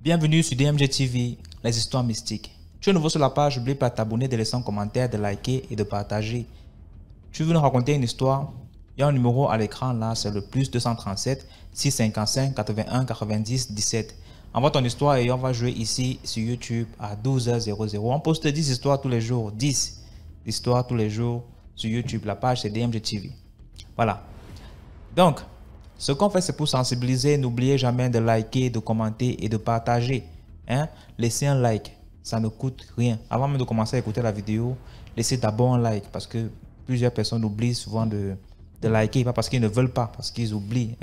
Bienvenue sur DMG TV, les histoires mystiques. Tu es nouveau sur la page, n'oublie pas de t'abonner, de laisser un commentaire, de liker et de partager. Tu veux nous raconter une histoire? Il y a un numéro à l'écran là, c'est le plus 237 655 81 90 17. Envoie ton histoire et on va jouer ici sur YouTube à 12h00. On poste 10 histoires tous les jours, 10 histoires tous les jours sur YouTube. La page c'est DMG TV. Voilà. Donc, ce qu'on fait, c'est pour sensibiliser. N'oubliez jamais de liker, de commenter et de partager. Laissez un like, ça ne coûte rien. Avant même de commencer à écouter la vidéo, laissez d'abord un like parce que plusieurs personnes oublient souvent de liker, pas parce qu'ils ne veulent pas, parce qu'ils oublient.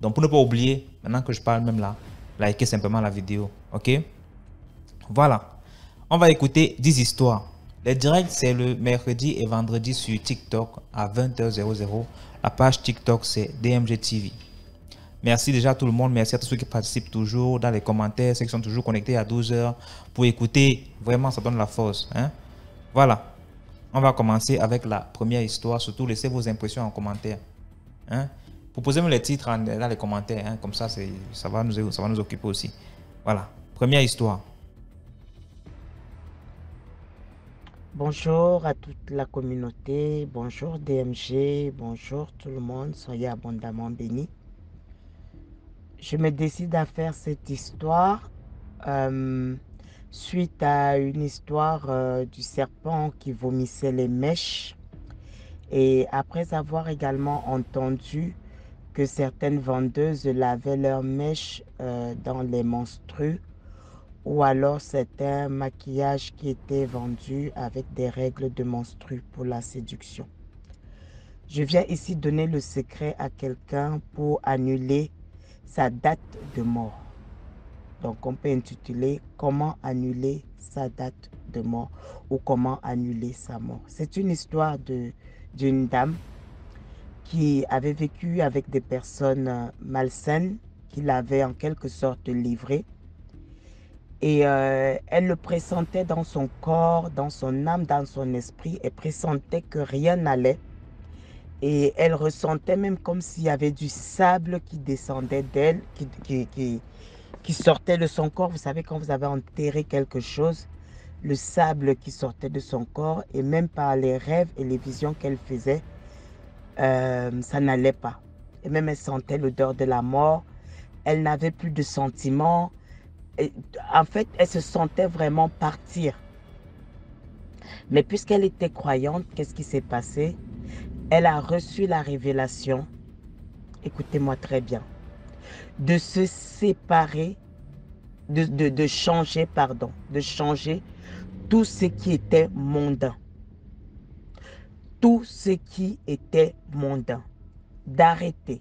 Donc, pour ne pas oublier, maintenant que je parle même là, likez simplement la vidéo. Ok? Voilà. On va écouter 10 histoires. Les directs, c'est le mercredi et vendredi sur TikTok à 20h00. La page TikTok, c'est DMG TV. Merci déjà à tout le monde. Merci à tous ceux qui participent toujours dans les commentaires, ceux qui sont toujours connectés à 12h pour écouter. Vraiment, ça donne la force. Voilà. On va commencer avec la première histoire. Surtout, laissez vos impressions en commentaire. Proposez-moi les titres dans les commentaires. Comme ça, ça va nous occuper aussi. Voilà. Première histoire. Bonjour à toute la communauté, bonjour DMG, bonjour tout le monde, soyez abondamment bénis. Je me décide à faire cette histoire suite à une histoire du serpent qui vomissait les mèches et après avoir également entendu que certaines vendeuses lavaient leurs mèches dans les menstrues, ou alors c'est un maquillage qui était vendu avec des règles de menstru pour la séduction. Je viens ici donner le secret à quelqu'un pour annuler sa date de mort. Donc on peut intituler « Comment annuler sa date de mort » ou « Comment annuler sa mort ». C'est une histoire d'une dame qui avait vécu avec des personnes malsaines, qui l'avaient en quelque sorte livrée. Et elle le pressentait dans son corps, dans son âme, dans son esprit. Elle pressentait que rien n'allait. Et elle ressentait même comme s'il y avait du sable qui descendait d'elle, qui sortait de son corps. Vous savez, quand vous avez enterré quelque chose, le sable qui sortait de son corps, et même par les rêves et les visions qu'elle faisait, ça n'allait pas. Et même elle sentait l'odeur de la mort. Elle n'avait plus de sentiments. Et en fait, elle se sentait vraiment partir. Mais puisqu'elle était croyante, qu'est-ce qui s'est passé? Elle a reçu la révélation, écoutez-moi très bien, de se séparer, de changer tout ce qui était mondain. Tout ce qui était mondain. D'arrêter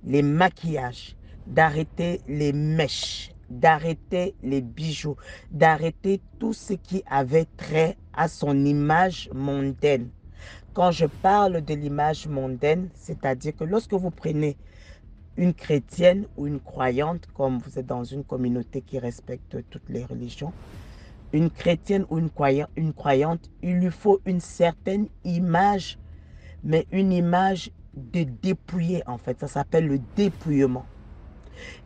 les maquillages, d'arrêter les mèches, d'arrêter les bijoux, d'arrêter tout ce qui avait trait à son image mondaine. Quand je parle de l'image mondaine, c'est-à-dire que lorsque vous prenez une chrétienne ou une croyante, comme vous êtes dans une communauté qui respecte toutes les religions, une chrétienne ou une croyante, il lui faut une certaine image, mais une image de dépouiller en fait. Ça s'appelle le dépouillement.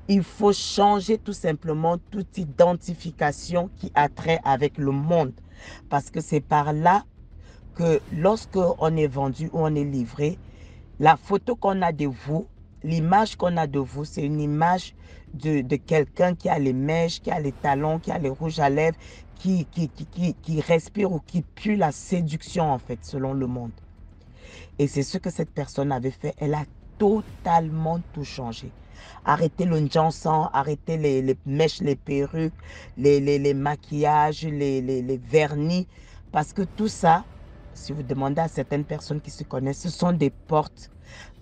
Il faut changer tout simplement toute identification qui a trait avec le monde. Parce que c'est par là que lorsque on est vendu ou on est livré, la photo qu'on a de vous, l'image qu'on a de vous, c'est une image de quelqu'un qui a les mèches, qui a les talons, qui a les rouges à lèvres, qui respire ou qui pue la séduction en fait, selon le monde. Et c'est ce que cette personne avait fait. Elle a totalement tout changé. Arrêtez le Njansan, arrêtez les mèches, les perruques, les maquillages, les vernis. Parce que tout ça, si vous demandez à certaines personnes qui se connaissent, ce sont des portes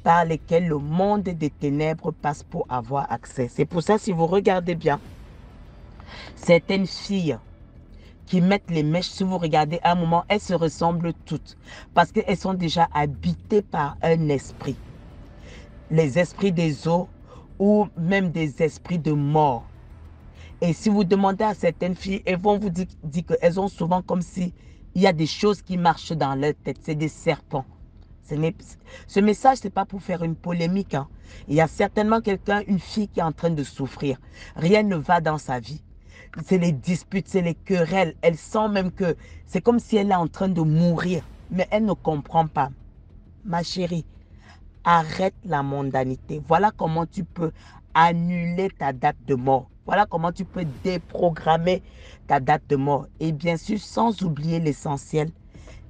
par lesquelles le monde des ténèbres passe pour avoir accès. C'est pour ça, si vous regardez bien, certaines filles qui mettent les mèches, si vous regardez à un moment, elles se ressemblent toutes. Parce qu'elles sont déjà habitées par un esprit. Les esprits des eaux ou même des esprits de mort. Et si vous demandez à certaines filles, elles vont vous dire qu'elles ont souvent comme si il y a des choses qui marchent dans leur tête. C'est des serpents. Ce message, ce n'est pas pour faire une polémique. Hein. Il y a certainement quelqu'un, une fille qui est en train de souffrir. Rien ne va dans sa vie. C'est les disputes, c'est les querelles. Elle sent même que c'est comme si elle est en train de mourir. Mais elle ne comprend pas. Ma chérie, arrête la mondanité. Voilà comment tu peux annuler ta date de mort. Voilà comment tu peux déprogrammer ta date de mort. Et bien sûr, sans oublier l'essentiel,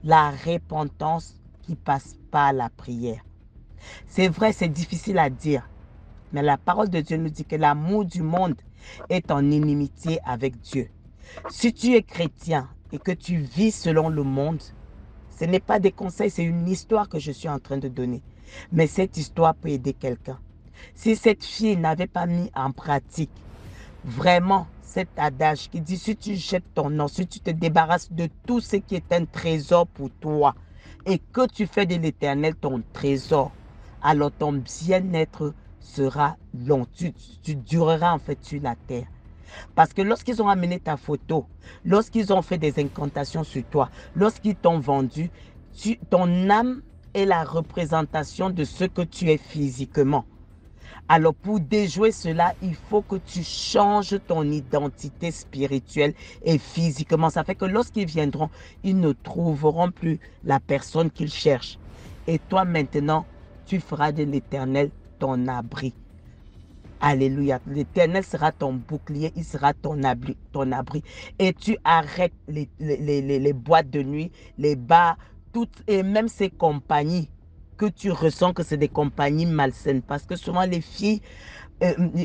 la repentance qui passe par la prière. C'est vrai, c'est difficile à dire, mais la parole de Dieu nous dit que l'amour du monde est en inimitié avec Dieu. Si tu es chrétien et que tu vis selon le monde, ce n'est pas des conseils, c'est une histoire que je suis en train de donner. Mais cette histoire peut aider quelqu'un. Si cette fille n'avait pas mis en pratique vraiment cet adage qui dit si tu jettes ton or, si tu te débarrasses de tout ce qui est un trésor pour toi et que tu fais de l'Éternel ton trésor, alors ton bien-être sera long. Tu dureras en fait sur la terre. Parce que lorsqu'ils ont amené ta photo, lorsqu'ils ont fait des incantations sur toi, lorsqu'ils t'ont vendu, ton âme est la représentation de ce que tu es physiquement. Alors pour déjouer cela, il faut que tu changes ton identité spirituelle et physiquement. Ça fait que lorsqu'ils viendront, ils ne trouveront plus la personne qu'ils cherchent. Et toi maintenant, tu feras de l'Éternel ton abri. Alléluia. L'Éternel sera ton bouclier, il sera ton abri. Et tu arrêtes les boîtes de nuit, les bars, toutes, et même ces compagnies que tu ressens que c'est des compagnies malsaines. Parce que souvent les filles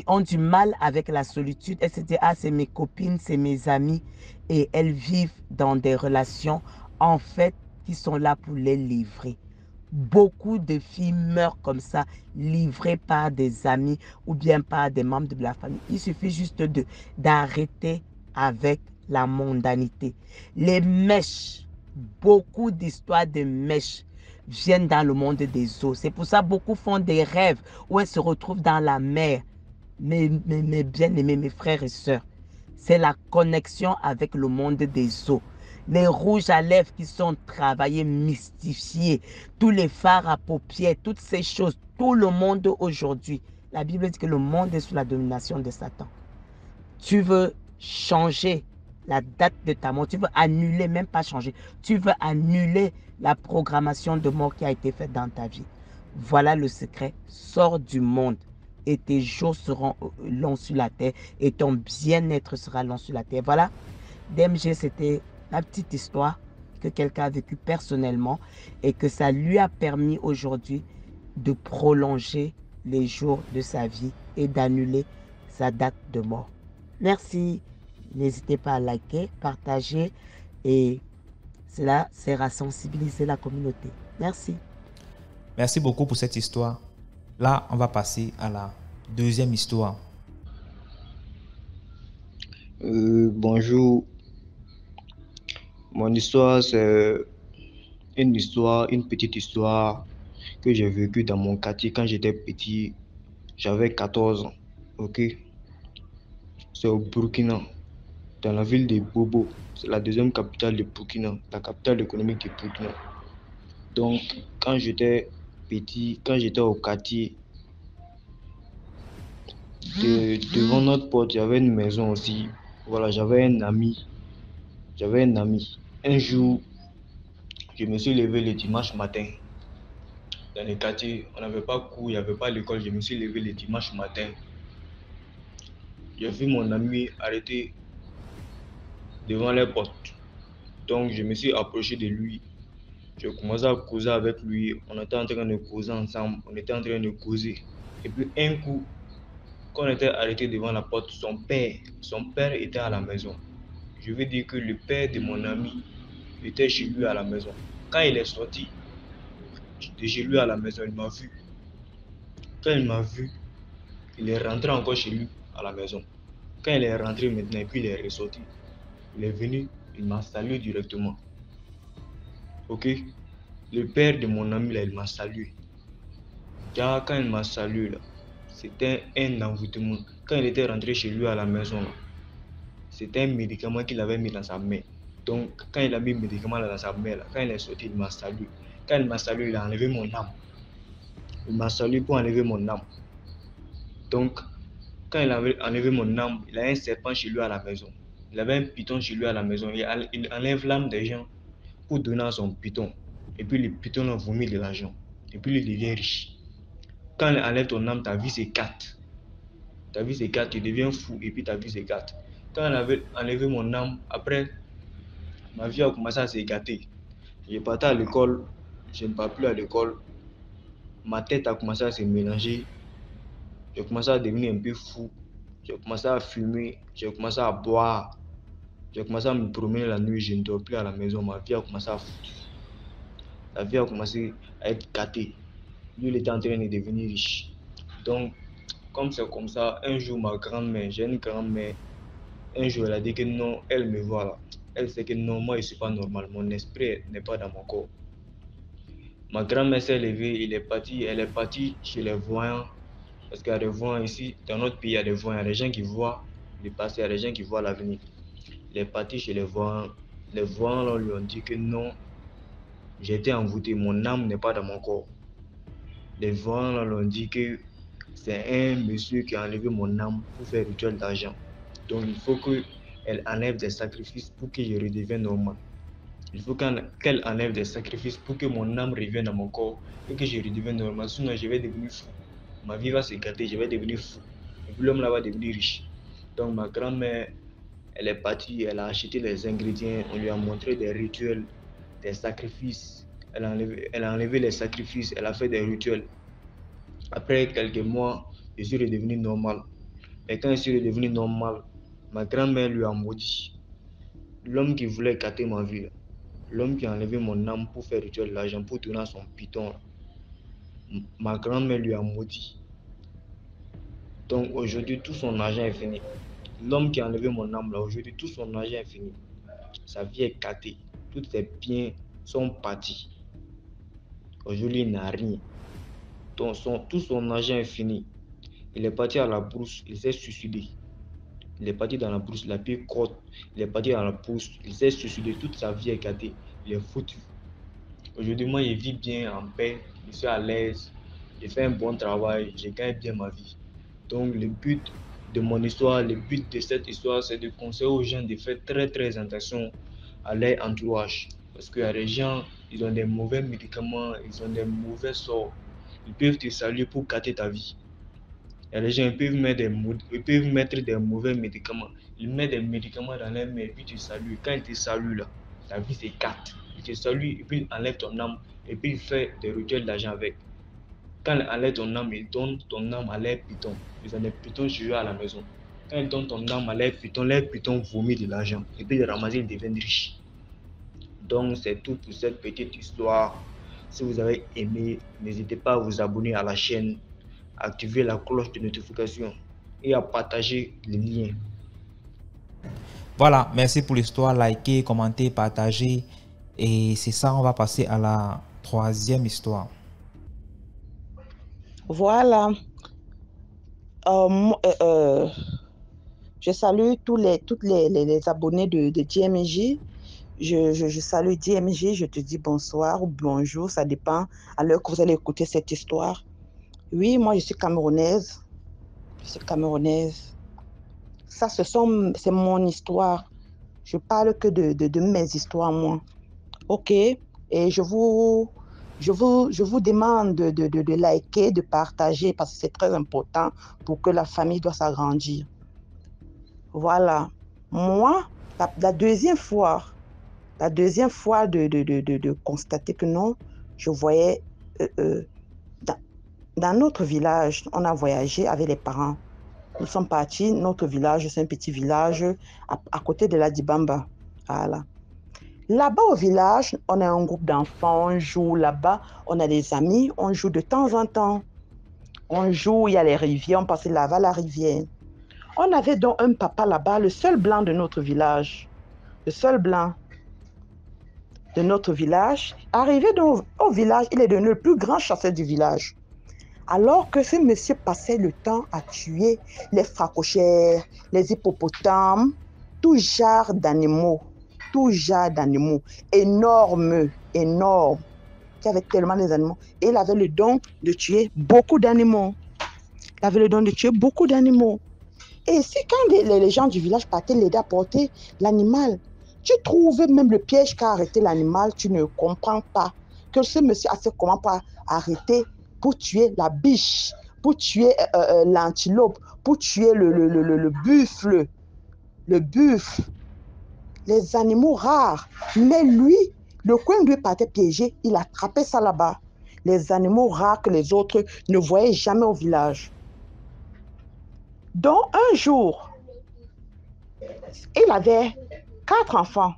ont du mal avec la solitude. Elles se disent, ah, c'est mes copines, c'est mes amis. Et elles vivent dans des relations, en fait, qui sont là pour les livrer. Beaucoup de filles meurent comme ça, livrées par des amis ou bien par des membres de la famille. Il suffit juste d'arrêter avec la mondanité. Les mèches, beaucoup d'histoires de mèches viennent dans le monde des eaux. C'est pour ça que beaucoup font des rêves où elles se retrouvent dans la mer. Mes bien-aimés, mes frères et sœurs, c'est la connexion avec le monde des eaux. Les rouges à lèvres qui sont travaillés, mystifiés, tous les fards à paupières, toutes ces choses, tout le monde aujourd'hui. La Bible dit que le monde est sous la domination de Satan. Tu veux changer la date de ta mort, tu veux annuler, même pas changer, tu veux annuler la programmation de mort qui a été faite dans ta vie. Voilà le secret, sors du monde et tes jours seront longs sur la terre et ton bien-être sera long sur la terre. Voilà, DMG, c'était la petite histoire que quelqu'un a vécue personnellement et que ça lui a permis aujourd'hui de prolonger les jours de sa vie et d'annuler sa date de mort. Merci. N'hésitez pas à liker, partager et cela sert à sensibiliser la communauté. Merci. Merci beaucoup pour cette histoire. Là, on va passer à la deuxième histoire. Bonjour. Mon histoire, c'est une petite histoire que j'ai vécue dans mon quartier quand j'étais petit. J'avais 14 ans. Ok. C'est au Burkina, dans la ville de Bobo. C'est la deuxième capitale de Burkina, la capitale économique de Burkina. Donc, quand j'étais petit, quand j'étais au quartier, devant notre porte, il y avait une maison aussi. Voilà, j'avais un ami. Un jour, je me suis levé le dimanche matin. Dans le quartier, on n'avait pas cours, il n'y avait pas l'école. Je me suis levé le dimanche matin. J'ai vu mon ami arrêté devant les portes. Donc, je me suis approché de lui. J'ai commencé à causer avec lui. On était en train de causer ensemble. Et puis, un coup, quand on était arrêté devant la porte, son père était à la maison. Je veux dire que le père de mon ami était chez lui à la maison. Quand il est sorti de chez lui à la maison, il m'a vu. Quand il m'a vu, il est rentré encore chez lui à la maison. Quand il est rentré maintenant et puis il est ressorti, il est venu, il m'a salué directement. Ok? Le père de mon ami là, il m'a salué. Car quand il m'a salué là, c'était un envoûtement. Quand il était rentré chez lui à la maison là, c'était un médicament qu'il avait mis dans sa main. Donc quand il a mis le médicament là dans sa main là, quand il est sorti, il m'a salué. Quand il m'a salué, il a enlevé mon âme. Il m'a salué pour enlever mon âme. Donc, quand il avait enlevé mon âme, il a un serpent chez lui à la maison. Il avait un python chez lui à la maison. Il enlève l'âme des gens pour donner à son python. Et puis le python a vomi de l'argent. Et puis il devient riche. Quand il enlève ton âme, ta vie s'écarte. Ta vie s'écarte, tu deviens fou et puis ta vie s'écarte. Quand il avait enlevé mon âme, après, ma vie a commencé à s'écarter. Je partais à l'école, je ne pars plus à l'école. Ma tête a commencé à se mélanger. J'ai commencé à devenir un peu fou. J'ai commencé à fumer. J'ai commencé à boire. J'ai commencé à me promener la nuit. Je ne dors plus à la maison. Ma vie a commencé à foutre. La vie a commencé à être gâtée. Lui, il était en train de devenir riche. Donc, comme c'est comme ça, un jour, ma grand-mère, j'ai une grand-mère, un jour, elle a dit que non, elle me voit là. Elle sait que non, moi, je ne suis pas normal. Mon esprit n'est pas dans mon corps. Ma grand-mère s'est levée, elle est partie chez les voyants. Parce qu'il y a des voyants ici, dans notre pays, il y a des voyants. Il y a des gens qui voient le passé, il y a des gens qui voient l'avenir. Il est parti chez les voyants. Les voyants là, lui ont dit que non, j'ai été envoûté, mon âme n'est pas dans mon corps. Les voyants là, lui ont dit que c'est un monsieur qui a enlevé mon âme pour faire rituel d'argent. Donc il faut qu'elle enlève des sacrifices pour que je redevienne normal. Il faut qu'elle enlève des sacrifices pour que mon âme revienne à mon corps et que je redevienne normal. Sinon, je vais devenir fou. Ma vie va s'écarter, je vais devenir fou. Et puis l'homme là va devenir riche. Donc ma grand-mère, elle est partie, elle a acheté les ingrédients, on lui a montré des rituels, des sacrifices. Elle a enlevé les sacrifices, elle a fait des rituels. Après quelques mois, je suis redevenu normal. Et quand je suis redevenu normal, ma grand-mère lui a maudit. L'homme qui voulait gâter ma vie, l'homme qui a enlevé mon âme pour faire rituel l'argent, pour donner à son python, ma grand-mère lui a maudit. Donc aujourd'hui, tout son argent est fini. L'homme qui a enlevé mon âme là, aujourd'hui, tout son argent est fini. Sa vie est gâtée. Tous ses biens sont partis. Aujourd'hui, il n'a rien. Donc tout son argent est fini. Il est parti à la brousse, il s'est suicidé. Il est parti dans la brousse, la pire côte. Il est parti dans la brousse, il s'est suicidé. Toute sa vie est gâtée. Il est foutu. Aujourd'hui, moi, je vis bien en paix. Je suis à l'aise. Je fais un bon travail. Je gagne bien ma vie. Donc, le but de mon histoire, le but de cette histoire, c'est de conseiller aux gens de faire très attention à leur entourage. Parce qu'il y a des gens, ils ont des mauvais médicaments, ils ont des mauvais sorts. Ils peuvent te saluer pour gâter ta vie. Il y a des gens, ils peuvent mettre des mauvais médicaments. Ils mettent des médicaments dans les mains et puis tu salues. Quand ils te saluent là, ta vie s'écarte. Ils te saluent et puis ils enlèvent ton âme et puis ils font des rituels d'argent avec. Quand ils enlèvent ton âme, ils donnent ton âme à leur python. Ils ont des pythons chez eux à la maison. Quand ils donnent ton âme à leur python vomit de l'argent et puis ils ramassent, ils deviennent riches. Donc c'est tout pour cette petite histoire. Si vous avez aimé, n'hésitez pas à vous abonner à la chaîne, à activer la cloche de notification et à partager les liens. Voilà, merci pour l'histoire. Likez, commentez, partagez. Et c'est ça, on va passer à la troisième histoire. Voilà. Je salue tous les abonnés de DMJ. Je salue DMJ, je te dis bonsoir ou bonjour, ça dépend à l'heure que vous allez écouter cette histoire. Oui, moi je suis camerounaise. Je suis camerounaise. Ça, c'est mon histoire. Je parle que de mes histoires, moi. Ok? Et je vous demande de liker, de partager, parce que c'est très important pour que la famille doit s'agrandir. Voilà. Moi, la deuxième fois de constater que non, je voyais dans notre village, on a voyagé avec les parents. Nous sommes partis, notre village, c'est un petit village à côté de la Dibamba. Voilà. Là-bas au village, on a un groupe d'enfants, on joue là-bas, on a des amis, on joue de temps en temps. On joue, il y a les rivières, on passe là-bas à la rivière. On avait donc un papa là-bas, le seul blanc de notre village. Le seul blanc de notre village. Arrivé donc au village, il est devenu le plus grand chasseur du village. Alors que ce monsieur passait le temps à tuer les phacochères, les hippopotames, tout genre d'animaux, énormes. qui avait tellement des animaux. Et il avait le don de tuer beaucoup d'animaux. Il avait le don de tuer beaucoup d'animaux. Et si quand les gens du village partaient l'aider à porter l'animal, tu trouvais même le piège qu'a arrêté l'animal, tu ne comprends pas que ce monsieur a fait comment pour arrêter, pour tuer la biche, pour tuer l'antilope, pour tuer le buffle, les animaux rares. Mais lui, le coin de lui partait piégé, il attrapait ça là-bas. Les animaux rares que les autres ne voyaient jamais au village. Donc un jour, il avait 4 enfants,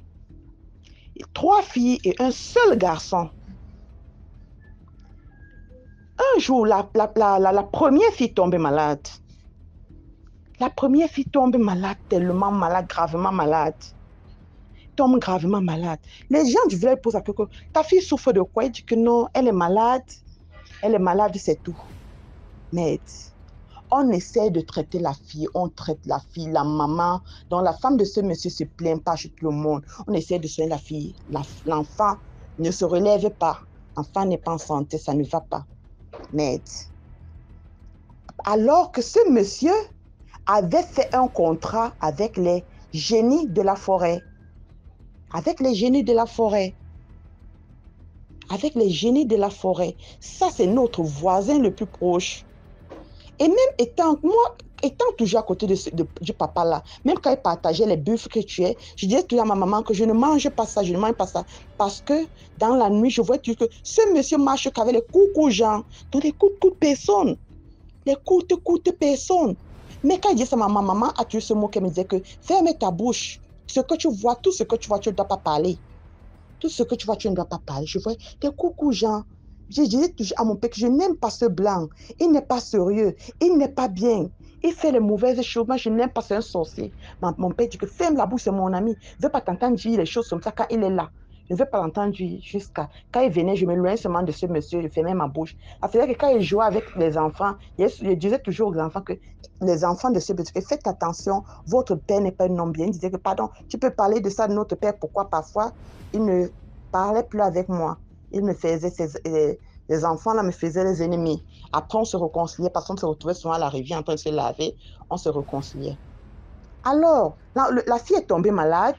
3 filles et un seul garçon. Un jour, la première fille tombait malade. La première fille tombe malade, tellement malade, gravement malade. Tombe gravement malade. Les gens du village posent la question, ta fille souffre de quoi? Il dit que non, elle est malade. Elle est malade, c'est tout. Mais on essaie de traiter la fille, on traite la fille, la maman. Donc la femme de ce monsieur se plaint pas chez tout le monde. On essaie de soigner la fille. L'enfant ne se relève pas. L'enfant n'est pas en santé, ça ne va pas. Mais alors que ce monsieur avait fait un contrat avec les génies de la forêt. Avec les génies de la forêt. Avec les génies de la forêt. Ça, c'est notre voisin le plus proche. Et même étant toujours à côté du papa là, même quand il partageait les buffles que tu es, je disais toujours à ma maman que je ne mange pas ça, je ne mange pas ça. Parce que dans la nuit, je vois toujours que ce monsieur marche qu'avec les coups gens, donc les coups de personne. Les coups de personne. Mais quand il dit ça, ma maman a toujours ce mot qu'elle me disait que ferme ta bouche. Ce que tu vois, tout ce que tu vois, tu ne dois pas parler. Tout ce que tu vois, tu ne dois pas parler. Je vois des coucou gens. Je disais toujours à mon père que je n'aime pas ce blanc. Il n'est pas sérieux. Il n'est pas bien. Il fait les mauvaises choses. Moi, je n'aime pas, c'est un sorcier. Mon père dit que ferme la bouche, c'est mon ami. Je ne veux pas t'entendre dire les choses comme ça quand il est là. Je ne veux pas l'entendre dire jusqu'à... Quand il venait, je me loignais seulement de ce monsieur, je fermais ma bouche. C'est-à-dire que quand il jouait avec les enfants, je disais toujours aux enfants que les enfants de ce monsieur, faites attention, votre père n'est pas un homme bien. Il disait que, pardon, tu peux parler de ça de notre père. Pourquoi parfois, il ne parlait plus avec moi. Il me faisait les enfants là me faisaient les ennemis. Après, on se réconciliait parce qu'on se retrouvait souvent à la rivière en train de se laver. On se réconciliait. Alors, la fille est tombée malade.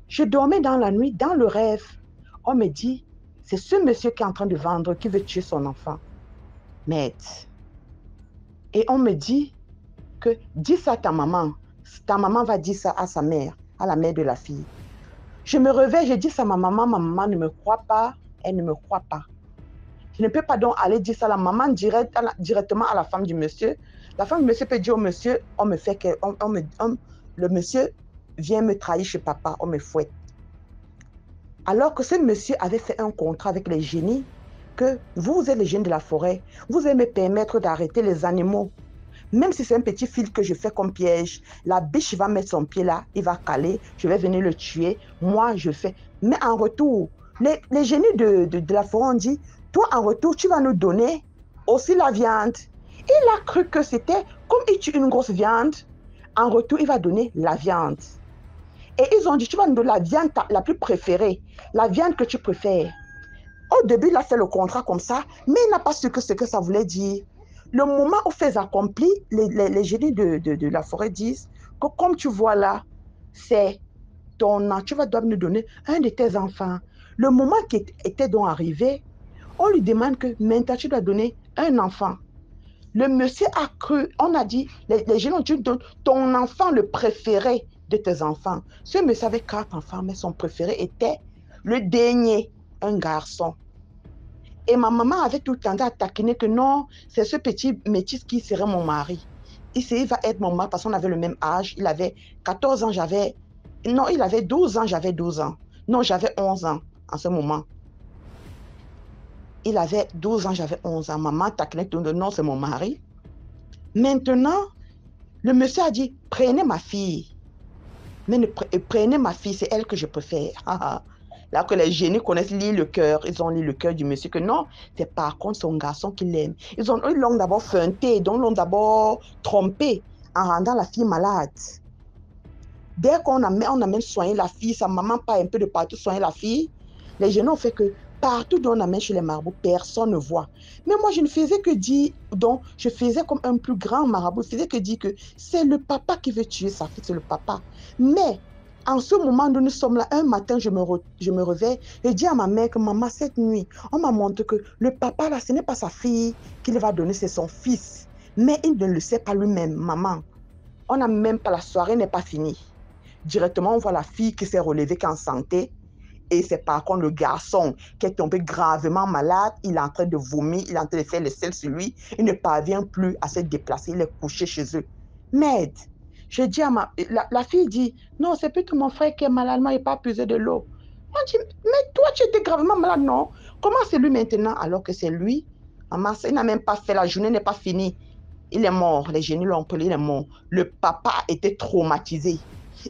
Je dormais dans la nuit, dans le rêve. On me dit, c'est ce monsieur qui est en train de vendre, qui veut tuer son enfant. Mais, et on me dit que dis ça à ta maman. Ta maman va dire ça à sa mère, à la mère de la fille. Je me réveille, je dis ça à ma maman ne me croit pas, elle ne me croit pas. Je ne peux pas donc aller dire ça à la maman directement à la femme du monsieur. La femme du monsieur peut dire au monsieur, le monsieur vient me trahir chez papa, on me fouette. Alors que ce monsieur avait fait un contrat avec les génies, que vous êtes les génies de la forêt, vous allez me permettre d'arrêter les animaux. Même si c'est un petit fil que je fais comme piège, la biche va mettre son pied là, il va caler, je vais venir le tuer, moi je fais. Mais en retour, les génies de la forêt ont dit, toi en retour, tu vas nous donner aussi la viande. Il a cru que c'était, comme il tue une grosse viande, en retour, il va donner la viande. Et ils ont dit, tu vas nous donner la viande la plus préférée, la viande que tu préfères. Au début, il a fait le contrat comme ça, mais il n'a pas su ce que ça voulait dire. Le moment où fait accompli, les génies de la forêt disent que comme tu vois là, c'est tu vas devoir nous donner un de tes enfants. Le moment qui était donc arrivé, on lui demande que maintenant tu dois donner un enfant. Le monsieur a cru, on a dit, les génies ont dit, ton enfant le préféré de tes enfants. Ce monsieur avait 4 enfants, mais son préféré était le dernier, un garçon. Et ma maman avait tout le temps à taquiner que non, c'est ce petit métis qui serait mon mari. Il va être mon mari parce qu'on avait le même âge. Il avait 14 ans, non, il avait 12 ans, j'avais 12 ans. Non, j'avais 11 ans en ce moment. Il avait 12 ans, j'avais 11 ans. Maman taquinait tout le monde, non, c'est mon mari. Maintenant, le monsieur a dit, prenez ma fille. Mais prenez ma fille, c'est elle que je préfère. Là que les génies connaissent, lisent le cœur. Ils ont lu le cœur du monsieur que non, c'est par contre son garçon qui l'aime. Ils l'ont d'abord feinté, donc l'ont d'abord trompé en rendant la fille malade. Dès qu'on amène soigner la fille, sa maman part un peu de partout soigner la fille, les génies ont fait que partout où on amène chez les marabouts, personne ne voit. Mais moi, je ne faisais que dire, donc je faisais comme un plus grand marabout, je faisais que dire que c'est le papa qui veut tuer sa fille, c'est le papa. Mais en ce moment où nous sommes là, un matin, je me réveille et dis à ma mère que maman, cette nuit, on m'a montré que le papa là, ce n'est pas sa fille qu'il va donner, c'est son fils. Mais il ne le sait pas lui-même, maman. On n'a même pas, la soirée n'est pas finie. Directement, on voit la fille qui s'est relevée, qui est en santé. Et c'est par contre le garçon qui est tombé gravement malade. Il est en train de vomir, il est en train de faire le sel sur lui. Il ne parvient plus à se déplacer, il est couché chez eux. Merde. Je dis à la fille dit, non, c'est plutôt mon frère qui est malade, moi, il n'a pas puisé de l'eau. Moi, je dis, mais toi, tu étais gravement malade, non? Comment c'est lui maintenant, alors que c'est lui? Maman, il n'a même pas fait, la journée n'est pas finie. Il est mort, les génies l'ont pris, il est mort. Le papa était traumatisé.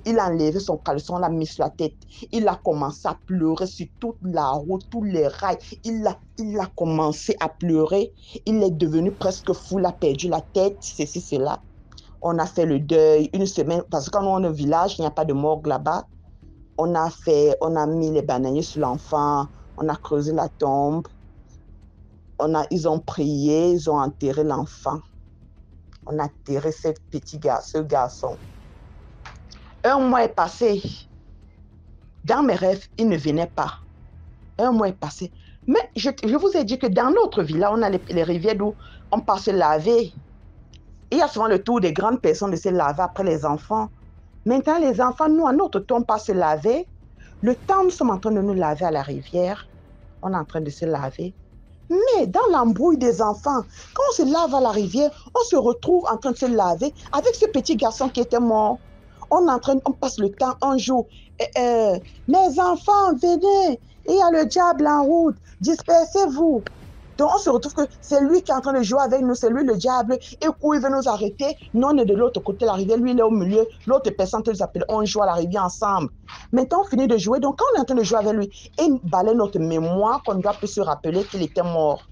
Il a enlevé son caleçon, l'a mis sur la tête. Il a commencé à pleurer sur toute la route, tous les rails. Il a commencé à pleurer. Il est devenu presque fou, il a perdu la tête, ceci, cela. On a fait le deuil une semaine, parce que quand on est au village, il n'y a pas de morgue là-bas. On a mis les bananiers sur l'enfant, on a creusé la tombe. Ils ont prié, ils ont enterré l'enfant. On a enterré ce garçon. Un mois est passé. Dans mes rêves, il ne venait pas. Un mois est passé. Mais je vous ai dit que dans notre village, on a les rivières d'où on part se laver. Il y a souvent le tour des grandes personnes de se laver après les enfants. Maintenant, les enfants, nous, à notre tour, on part se laver. Le temps, nous sommes en train de nous laver à la rivière. On est en train de se laver. Mais dans l'embrouille des enfants, quand on se lave à la rivière, on se retrouve en train de se laver avec ce petit garçon qui était mort. On passe le temps un jour. Mes enfants, venez, il y a le diable en route, dispersez-vous. Donc on se retrouve que c'est lui qui est en train de jouer avec nous, c'est lui le diable. Et coup, il veut nous arrêter. Nous, on est de l'autre côté de la rivière, lui, il est au milieu. L'autre personne qui nous appelle, on joue à la rivière ensemble. Maintenant, on finit de jouer. Donc quand on est en train de jouer avec lui, il balaye notre mémoire qu'on ne doit plus se rappeler qu'il était mort.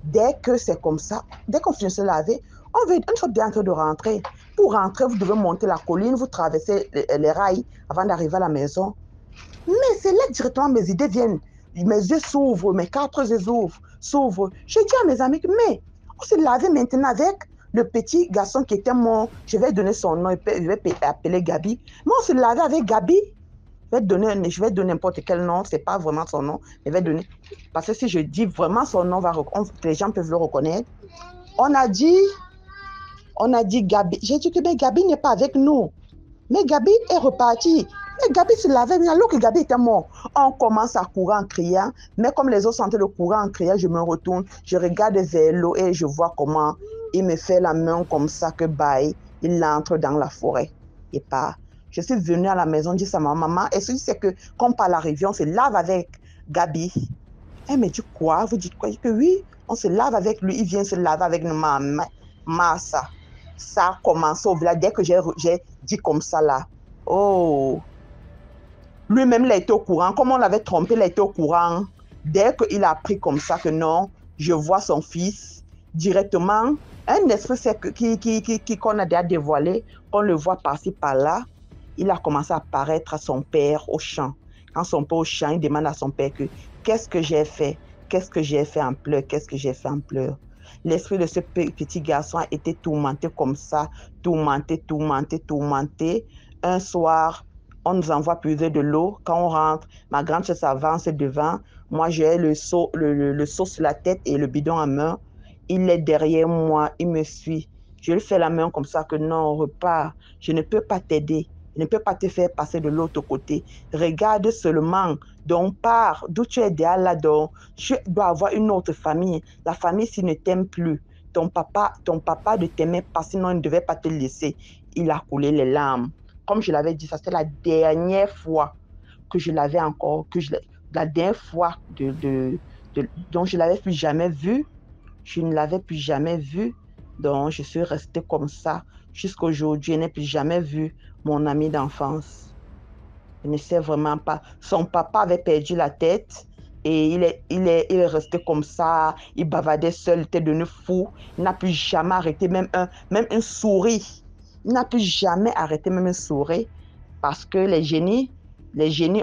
Dès que c'est comme ça, dès qu'on finit de se laver, une fois bien en train de rentrer. Pour rentrer, vous devez monter la colline, vous traversez les rails avant d'arriver à la maison. Mais c'est là directement mes idées viennent. Mes yeux s'ouvrent, mes 4 yeux s'ouvrent. Je dis à mes amis, mais on s'est lavé maintenant avec le petit garçon qui était mort. Je vais donner son nom, je vais appeler Gabi. Mais on s'est lavé avec Gabi. Je vais donner n'importe quel nom, ce n'est pas vraiment son nom. Je vais donner, parce que si je dis vraiment son nom, les gens peuvent le reconnaître. On a dit Gabi. J'ai dit que mais Gabi n'est pas avec nous. Mais Gabi est reparti. Mais Gabi se lavait, alors que Gabi était mort. On commence à courir en criant. Mais comme les autres sentaient le courir en criant, je me retourne, je regarde vers l'eau et je vois comment il me fait la main comme ça que bye, il entre dans la forêt et part. Je suis venue à la maison, dire à ma maman, est-ce que c'est que quand on part à la rivière, on se lave avec Gabi? Elle me dit quoi? Vous dites quoi? Je dis que oui, on se lave avec lui, il vient se laver avec ma massa. Ça a commencé au village. Dès que j'ai dit comme ça là, oh, lui-même il a été au courant. Comme on l'avait trompé, il a été au courant. Dès qu'il a appris comme ça que non, je vois son fils directement, un esprit qu'on a déjà dévoilé, qu'on le voit par-ci par-là, il a commencé à apparaître à son père au champ. Quand son père au champ, il demande à son père que qu'est-ce que j'ai fait? Qu'est-ce que j'ai fait en pleurs? Qu'est-ce que j'ai fait en pleurs? L'esprit de ce petit garçon a été tourmenté comme ça, tourmenté. Un soir, on nous envoie puiser de l'eau. Quand on rentre, ma grande soeur s'avance devant. Moi, j'ai le seau sur la tête et le bidon en main. Il est derrière moi, il me suit. Je lui fais la main comme ça que non, repars. Je ne peux pas t'aider. Je ne peux pas te faire passer de l'autre côté. Regarde seulement. Donc, pars d'où tu es derrière là, donc tu dois avoir une autre famille. La famille, s'il ne t'aime plus, ton papa ne t'aimait pas, sinon il ne devait pas te laisser. Il a coulé les larmes. Comme je l'avais dit, ça c'est la dernière fois que je l'avais encore, la dernière fois dont je ne l'avais plus jamais vu. Je ne l'avais plus jamais vu. Donc, je suis restée comme ça jusqu'à aujourd'hui. Je n'ai plus jamais vu mon ami d'enfance. Je ne sais vraiment pas. Son papa avait perdu la tête et il est resté comme ça. Il bavardait seul, il était devenu fou. Il n'a plus jamais arrêté même une souris. Il n'a plus jamais arrêté même une souris parce que les génies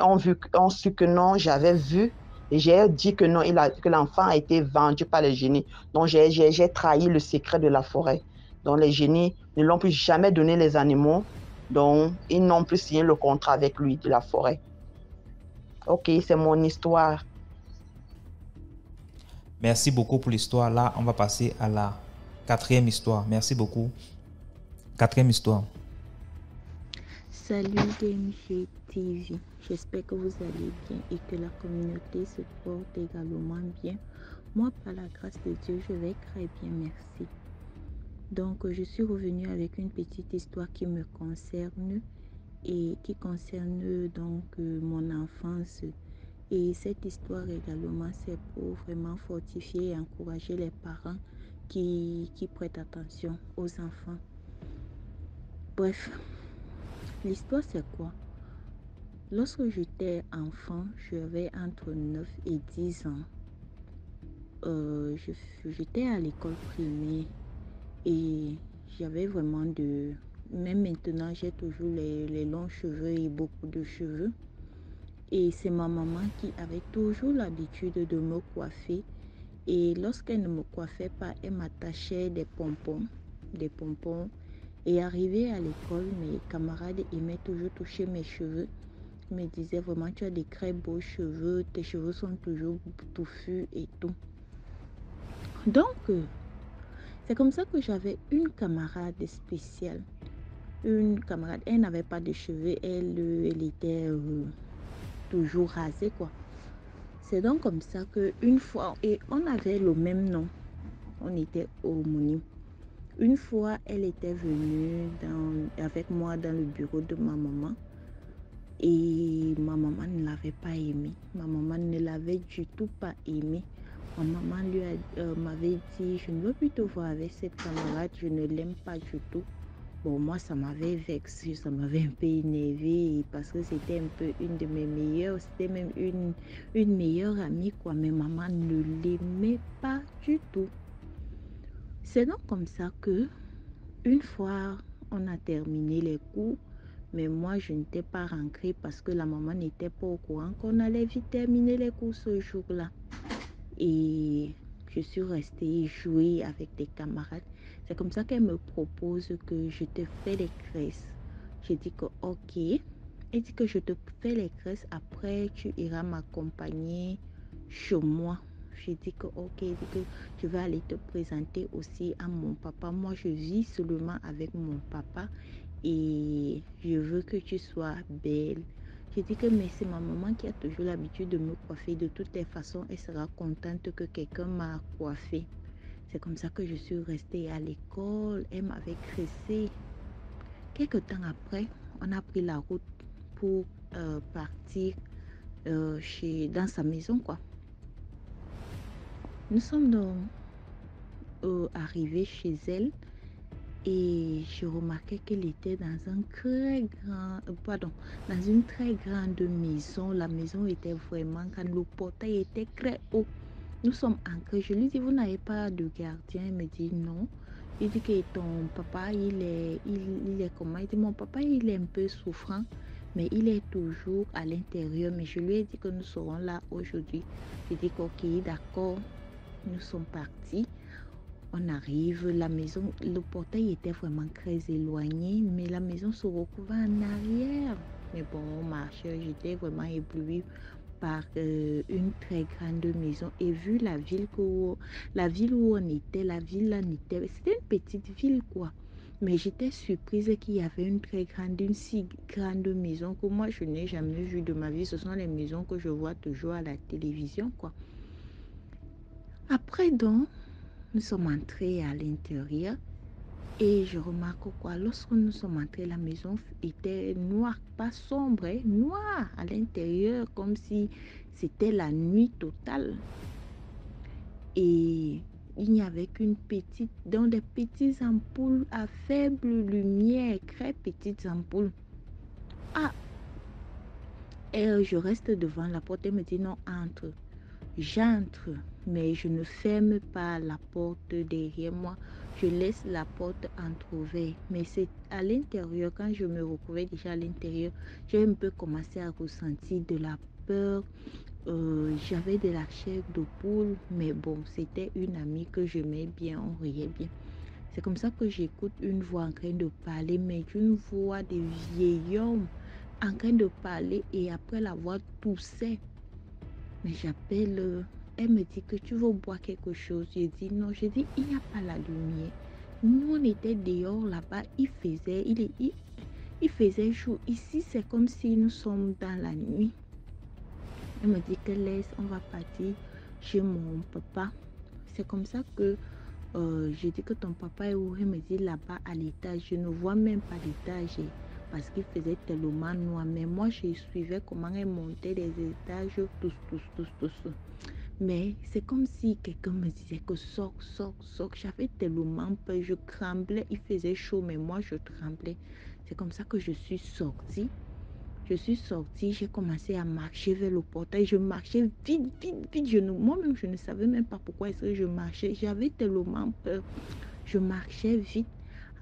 ont su que non, j'avais vu Et j'ai dit que non, que l'enfant a été vendu par les génies. Donc, j'ai trahi le secret de la forêt. Donc, les génies ne l'ont plus jamais donné les animaux. Donc, ils n'ont plus signé le contrat avec lui de la forêt. Ok, c'est mon histoire. Merci beaucoup pour l'histoire. Là, on va passer à la quatrième histoire. Merci beaucoup. Quatrième histoire. Salut DMG TV, j'espère que vous allez bien et que la communauté se porte également bien. Moi, par la grâce de Dieu, je vais très bien, merci. Donc, je suis revenue avec une petite histoire qui me concerne et qui concerne donc mon enfance. Et cette histoire également, c'est pour vraiment fortifier et encourager les parents qui prêtent attention aux enfants. Bref, l'histoire c'est quoi? Lorsque j'étais enfant, j'avais entre 9 et 10 ans. J'étais à l'école primaire et j'avais vraiment de... Même maintenant, j'ai toujours les longs cheveux et beaucoup de cheveux. Et c'est ma maman qui avait toujours l'habitude de me coiffer. Et lorsqu'elle ne me coiffait pas, elle m'attachait des pompons. Des pompons. Et arrivé à l'école, mes camarades aimaient toujours toucher mes cheveux. Ils me disaient vraiment, tu as des très beaux cheveux, tes cheveux sont toujours touffus et tout. Donc, c'est comme ça que j'avais une camarade spéciale. Une camarade, elle n'avait pas de cheveux, elle était toujours rasée, quoi. C'est donc comme ça qu'une fois, et on avait le même nom, on était homonymes. Une fois, elle était venue avec moi dans le bureau de ma maman. Et ma maman ne l'avait pas aimé. Ma maman ne l'avait du tout pas aimé. Ma maman m'avait dit, je ne veux plus te voir avec cette camarade, je ne l'aime pas du tout. Bon, moi, ça m'avait vexé, ça m'avait un peu énervé parce que c'était un peu une de mes meilleures, c'était même une meilleure amie, quoi. Mais maman ne l'aimait pas du tout. C'est donc comme ça que, une fois, on a terminé les cours. Mais moi, je n'étais pas rentrée parce que la maman n'était pas au courant qu'on allait vite terminer les cours ce jour-là. Et je suis restée jouer avec des camarades. C'est comme ça qu'elle me propose que je te fais les tresses. J'ai dit que ok. Elle dit que je te fais les tresses. Après, tu iras m'accompagner chez moi. J'ai dit que ok. Elle dit que tu vas aller te présenter aussi à mon papa. Moi, je vis seulement avec mon papa. Et je veux que tu sois belle. J'ai dit que mais c'est ma maman qui a toujours l'habitude de me coiffer. De toutes les façons, elle sera contente que quelqu'un m'a coiffée. C'est comme ça que je suis restée à l'école. Elle m'avait cressée. Quelques temps après, on a pris la route pour partir dans sa maison, quoi. Nous sommes donc arrivés chez elle. Et je remarquais qu'elle était dans dans une très grande maison. La maison était vraiment grande, le portail était très haut. Nous sommes entrés. Je lui dis, vous n'avez pas de gardien? Elle me dit non. Il dit que ton papa, il est comment? Il dit, mon papa, il est un peu souffrant, mais il est toujours à l'intérieur. Mais je lui ai dit que nous serons là aujourd'hui. J'ai dit ok, d'accord. Nous sommes partis. On arrive, la maison, le portail était vraiment très éloigné, mais la maison se retrouvait en arrière. Mais bon, on marchait, j'étais vraiment éblouie par une très grande maison. Et vu la ville où on était, la ville là c'était une petite ville, quoi. Mais j'étais surprise qu'il y avait une si grande maison que moi je n'ai jamais vue de ma vie. Ce sont les maisons que je vois toujours à la télévision, quoi. Après donc, nous sommes entrés à l'intérieur et je remarque quoi, lorsque nous sommes entrés, la maison était noire, pas sombre, hein, noire à l'intérieur, comme si c'était la nuit totale. Et il n'y avait qu'une petite, dans des petites ampoules à faible lumière, très petites ampoules. Ah, et je reste devant la porte et me dit non, entre. J'entre, mais je ne ferme pas la porte derrière moi. Je laisse la porte entrouverte. Mais c'est à l'intérieur, quand je me retrouvais déjà à l'intérieur, j'ai un peu commencé à ressentir de la peur. j'avais de la chair de poule, mais bon, c'était une amie que j'aimais bien, on riait bien. C'est comme ça que j'écoute une voix en train de parler, mais une voix de vieil homme en train de parler et après la voix toussait. Mais j'appelle, elle me dit que tu veux boire quelque chose. Je dis non, je dis il n'y a pas la lumière. Nous, on était dehors là-bas, il faisait jour. Ici, c'est comme si nous sommes dans la nuit. Elle me dit que laisse, on va partir chez mon papa. C'est comme ça que je dis que ton papa est où? Elle me dit là-bas à l'étage. Je ne vois même pas l'étage parce qu'il faisait tellement noir. Mais moi, je suivais comment elle montait les étages, tous. Mais c'est comme si quelqu'un me disait que sors. J'avais tellement peur, je tremblais. Il faisait chaud, mais moi, je tremblais. C'est comme ça que je suis sortie. J'ai commencé à marcher vers le portail. Je marchais vite. Moi-même, je ne savais même pas pourquoi est-ce que je marchais. J'avais tellement peur. Je marchais vite.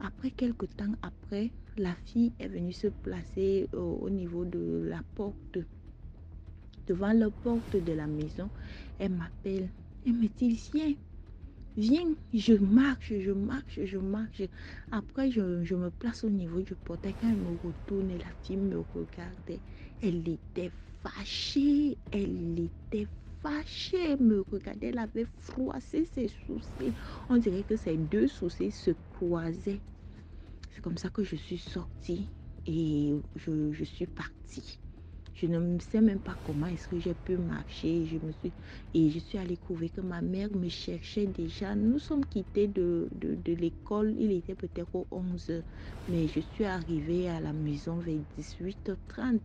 Après, quelques temps après, la fille est venue se placer au niveau de la porte, devant la porte de la maison. Elle m'appelle. Elle me dit, viens, je marche. Après, je me place au niveau du portail. Quand elle me retourne, la fille me regardait. Elle était fâchée. Elle me regardait. Elle avait froissé ses sourcils. On dirait que ses deux sourcils se croisaient. C'est comme ça que je suis sortie et je suis partie. Je ne sais même pas comment est-ce que j'ai pu marcher. Je suis allée trouver que ma mère me cherchait déjà. Nous sommes quittés de l'école. Il était peut-être aux 11 heures. Mais je suis arrivée à la maison vers 18h30.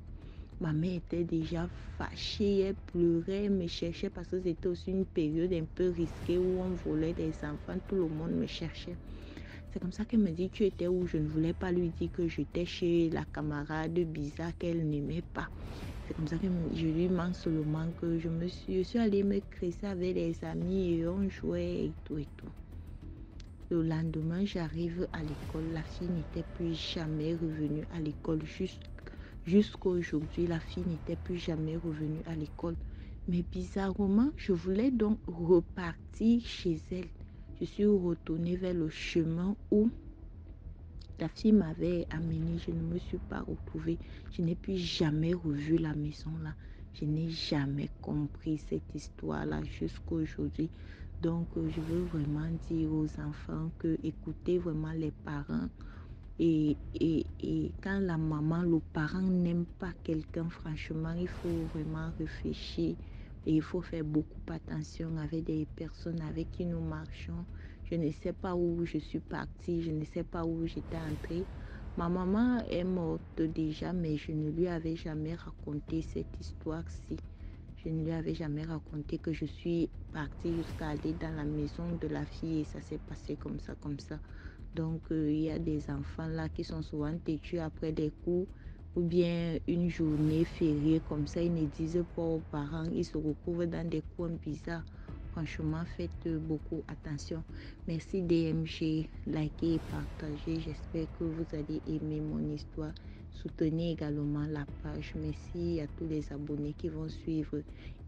Ma mère était déjà fâchée. Elle pleurait, elle me cherchait parce que c'était aussi une période un peu risquée où on volait des enfants. Tout le monde me cherchait. C'est comme ça qu'elle me dit, tu étais où? Je ne voulais pas lui dire que j'étais chez la camarade bizarre qu'elle n'aimait pas. C'est comme ça que je lui manque seulement que je suis allée me crisser avec les amis et on jouait et tout. Le lendemain, j'arrive à l'école. La fille n'était plus jamais revenue à l'école. Jusqu'à aujourd'hui, la fille n'était plus jamais revenue à l'école. Mais bizarrement, je voulais donc repartir chez elle. Je suis retournée vers le chemin où la fille m'avait amenée. Je ne me suis pas retrouvée. Je n'ai plus jamais revu la maison là. Je n'ai jamais compris cette histoire-là jusqu'à aujourd'hui. Donc, je veux vraiment dire aux enfants que écoutez vraiment les parents. Et quand la maman, le parent n'aime pas quelqu'un, franchement, il faut vraiment réfléchir. Et il faut faire beaucoup attention avec des personnes avec qui nous marchons. Je ne sais pas où je suis partie, je ne sais pas où j'étais entrée. Ma maman est morte déjà, mais je ne lui avais jamais raconté cette histoire-ci. Je ne lui avais jamais raconté que je suis partie jusqu'à aller dans la maison de la fille et ça s'est passé comme ça. Donc, il y a des enfants là qui sont souvent têtus après des cours ou bien une journée fériée comme ça. Ils ne disent pas aux parents, ils se retrouvent dans des coins bizarres. Franchement, faites beaucoup attention. Merci DMG, likez et partagez. J'espère que vous allez aimer mon histoire. Soutenez également la page. Merci à tous les abonnés qui vont suivre.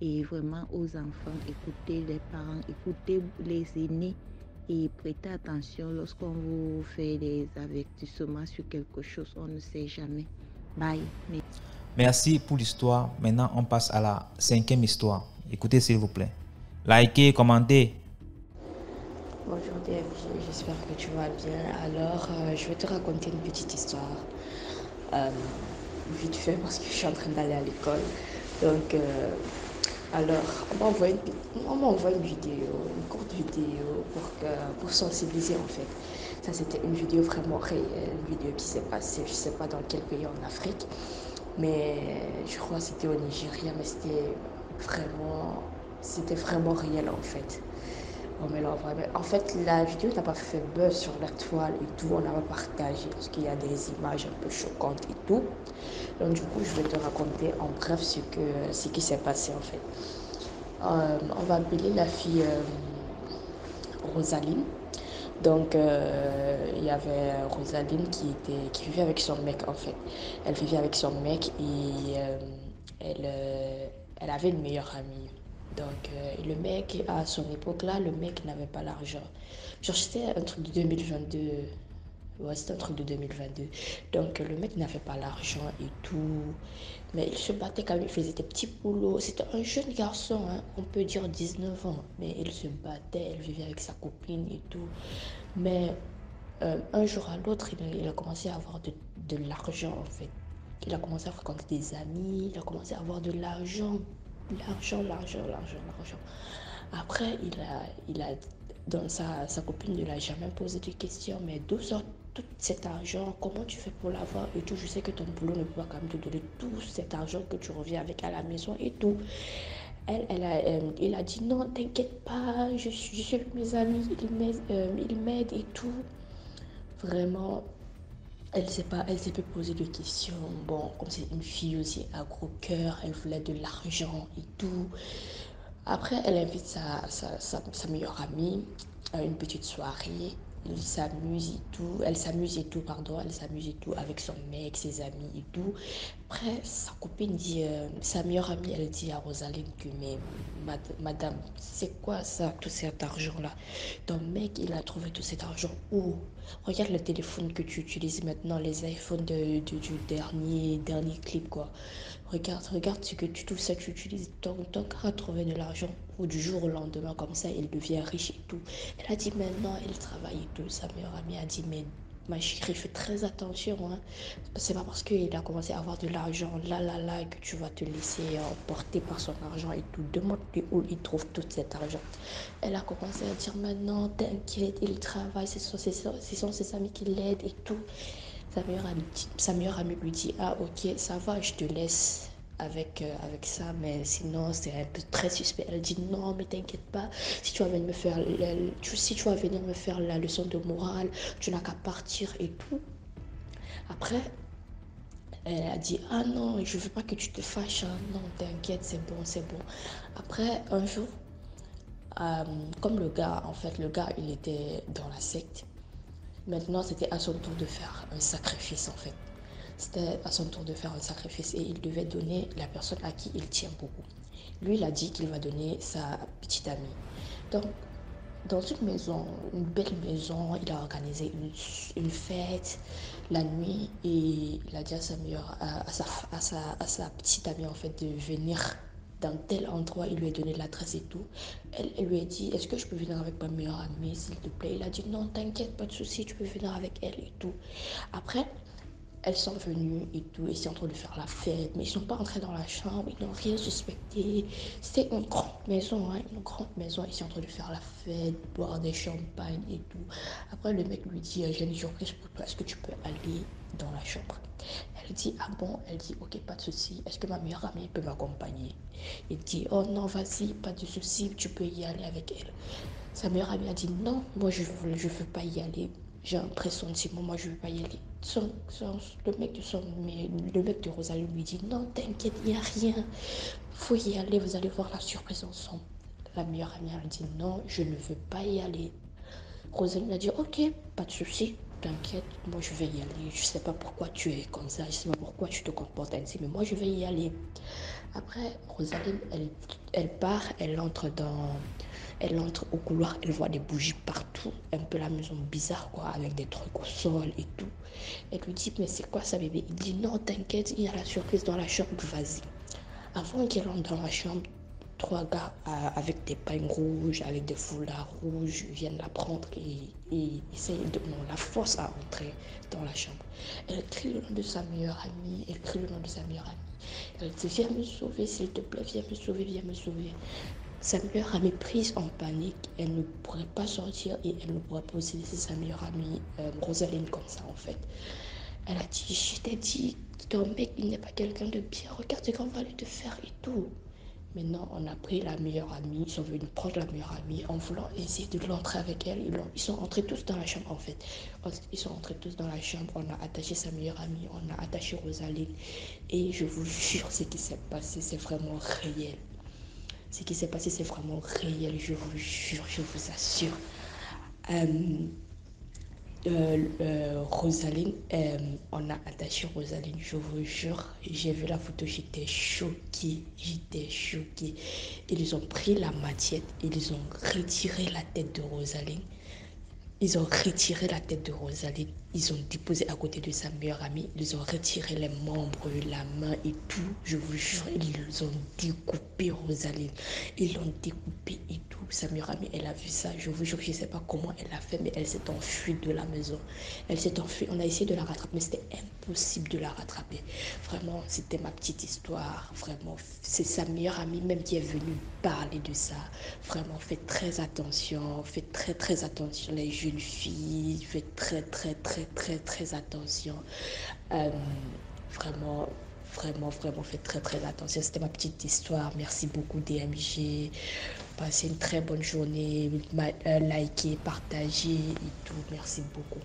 Et vraiment aux enfants, écoutez les parents, écoutez les aînés. Et prêtez attention lorsqu'on vous fait des avertissements sur quelque chose, on ne sait jamais. Bye. Merci pour l'histoire. Maintenant, on passe à la 5e histoire. Écoutez s'il vous plaît. Likez, commentez. Bonjour DMG, j'espère que tu vas bien. Alors, je vais te raconter une petite histoire. Vite fait parce que je suis en train d'aller à l'école. Donc, alors, on m'envoie une vidéo, une courte vidéo pour sensibiliser en fait. Ça, c'était une vidéo vraiment réelle, une vidéo qui s'est passée, je ne sais pas dans quel pays en Afrique, mais je crois que c'était au Nigeria, mais c'était vraiment réel en fait. En fait, la vidéo n'a pas fait buzz sur la toile et tout, on l'a pas partagé parce qu'il y a des images un peu choquantes et tout. Donc du coup, je vais te raconter en bref ce qui s'est passé en fait. On va appeler la fille Rosaline. Donc il y avait Rosaline qui vivait avec son mec en fait. Elle vivait avec son mec et elle avait une meilleure amie. Donc, le mec, à son époque-là, le mec n'avait pas l'argent. Genre, c'était un truc de 2022. Ouais, c'était un truc de 2022. Donc, le mec n'avait pas l'argent et tout. Mais il se battait quand même, il faisait des petits boulots. C'était un jeune garçon, hein, on peut dire 19 ans. Mais il se battait, il vivait avec sa copine et tout. Mais un jour à l'autre, il a commencé à avoir de l'argent, en fait. Il a commencé à fréquenter des amis, il a commencé à avoir de l'argent. L'argent. Après, dans sa copine ne l'a jamais posé de questions, mais d'où sort tout cet argent? Comment tu fais pour l'avoir et tout? Je sais que ton boulot ne peut pas quand même te donner tout cet argent que tu reviens avec à la maison et tout. Il a dit non, t'inquiète pas, je suis avec mes amis, ils m'aident et tout. Vraiment, elle s'est pas posé de questions. Bon, comme c'est une fille aussi à gros cœur, elle voulait de l'argent et tout. Après, elle invite sa meilleure amie à une petite soirée. Ils s'amusent et tout. Elle s'amuse et tout, pardon. Elle s'amuse et tout avec son mec, ses amis et tout. Après, sa copine dit, sa meilleure amie, elle dit à Rosaline que, mais madame, c'est quoi ça, tout cet argent-là? Ton mec, il a trouvé tout cet argent où? Regarde le téléphone que tu utilises maintenant, les iPhones du dernier clip, quoi. Regarde ce que tout ça, tu utilises. Ton gars a trouvé de l'argent ou du jour au lendemain, comme ça, il devient riche et tout. Elle a dit maintenant, il travaille et tout. Sa meilleure amie a dit, mais ma chérie, fais très attention, hein. C'est pas parce qu'il a commencé à avoir de l'argent là que tu vas te laisser emporter par son argent et tout. Demande-lui où il trouve tout cet argent. Elle a commencé à dire maintenant, t'inquiète, il travaille, ce sont ses amis qui l'aident et tout. Sa meilleure amie lui dit, ah ok, ça va, je te laisse avec ça, mais sinon c'est un peu très suspect. Elle dit, non, mais t'inquiète pas, si tu vas venir me faire la leçon de morale, tu n'as qu'à partir et tout. Après, elle a dit, ah non, je veux pas que tu te fâches, hein. Non, t'inquiète, c'est bon, c'est bon. Après, un jour, euh, comme le gars, il était dans la secte. Maintenant, c'était à son tour de faire un sacrifice, en fait. C'était à son tour de faire un sacrifice et il devait donner la personne à qui il tient beaucoup. Lui, il a dit qu'il va donner sa petite amie. Donc, dans une maison, une belle maison, il a organisé une fête la nuit et il a dit à à sa petite amie en fait de venir dans tel endroit, il lui a donné l'adresse et tout. Elle lui a dit, est-ce que je peux venir avec ma meilleure amie, s'il te plaît? Il a dit, non, t'inquiète, pas de souci, tu peux venir avec elle et tout. Après, elles sont venues et tout, et c'est en train de faire la fête, mais ils sont pas entrés dans la chambre, ils n'ont rien suspecté. C'était une grande maison, hein, une grande maison, ils sont en train de faire la fête, boire des champagnes et tout. Après, le mec lui dit, j'ai une surprise pour toi, est-ce que tu peux aller dans la chambre? Elle dit, ah bon? Elle dit, ok, pas de souci, est-ce que ma meilleure amie peut m'accompagner? Il dit, oh non, vas-y, pas de souci, tu peux y aller avec elle. Sa meilleure amie a dit, non, moi je veux pas y aller. J'ai un pressentiment, moi je veux pas y aller. Le mec de Rosalie lui dit, non, t'inquiète, il n'y a rien. Faut y aller, vous allez voir la surprise ensemble. La meilleure amie a dit, non, je ne veux pas y aller. Rosalie a dit, ok, pas de souci, t'inquiète, moi je vais y aller. Je sais pas pourquoi tu es comme ça, je sais pas pourquoi tu te comportes ainsi, mais moi je vais y aller. Après, Rosaline, elle part, elle entre au couloir, elle voit des bougies partout, un peu la maison bizarre, quoi, avec des trucs au sol et tout. Elle lui dit, mais c'est quoi ça, bébé? Il dit, non, t'inquiète, il y a la surprise dans la chambre, vas-y. Avant qu'elle entre dans la chambre, trois gars avec des pagnes rouges, avec des foulards rouges, viennent la prendre et essayent de la force à entrer dans la chambre. Elle crie le nom de sa meilleure amie, elle crie le nom de sa meilleure amie. Elle dit, viens me sauver, s'il te plaît, viens me sauver, viens me sauver. Sa meilleure amie prise en panique, elle ne pourrait pas sortir et elle ne pourrait pas aussi laisser sa meilleure amie Rosaline comme ça en fait. Elle a dit, je t'ai dit, ton mec il n'est pas quelqu'un de bien, regarde ce qu'on va lui te faire et tout. Maintenant, on a pris la meilleure amie, ils sont venus prendre la meilleure amie en voulant essayer de l'entrer avec elle. Ils sont entrés tous dans la chambre en fait. Ils sont entrés tous dans la chambre, on a attaché sa meilleure amie, on a attaché Rosaline. Et je vous jure, ce qui s'est passé, c'est vraiment réel. Ce qui s'est passé, c'est vraiment réel, je vous jure, je vous assure. Rosaline, on a attaché Rosaline, je vous jure, j'ai vu la photo, j'étais choquée, Ils ont pris la matière, ils ont retiré la tête de Rosaline. Ils ont retiré la tête de Rosaline, ils ont déposé à côté de sa meilleure amie, ils ont retiré les membres, la main et tout. Je vous jure, ils ont découpé Rosaline. Ils l'ont découpé et tout. Sa meilleure amie, elle a vu ça. Je vous jure, je ne sais pas comment elle a fait, mais elle s'est enfuie de la maison. Elle s'est enfuie. On a essayé de la rattraper, mais c'était impossible de la rattraper. Vraiment, c'était ma petite histoire. Vraiment, c'est sa meilleure amie même qui est venue parler de ça. Vraiment, faites très attention. Faites très, très attention, les jeunes filles. Faites très, très, très, très, très attention. Vraiment, vraiment, faites très, très attention. C'était ma petite histoire. Merci beaucoup, DMG. Passez une très bonne journée. Likez, partagez et tout. Merci beaucoup.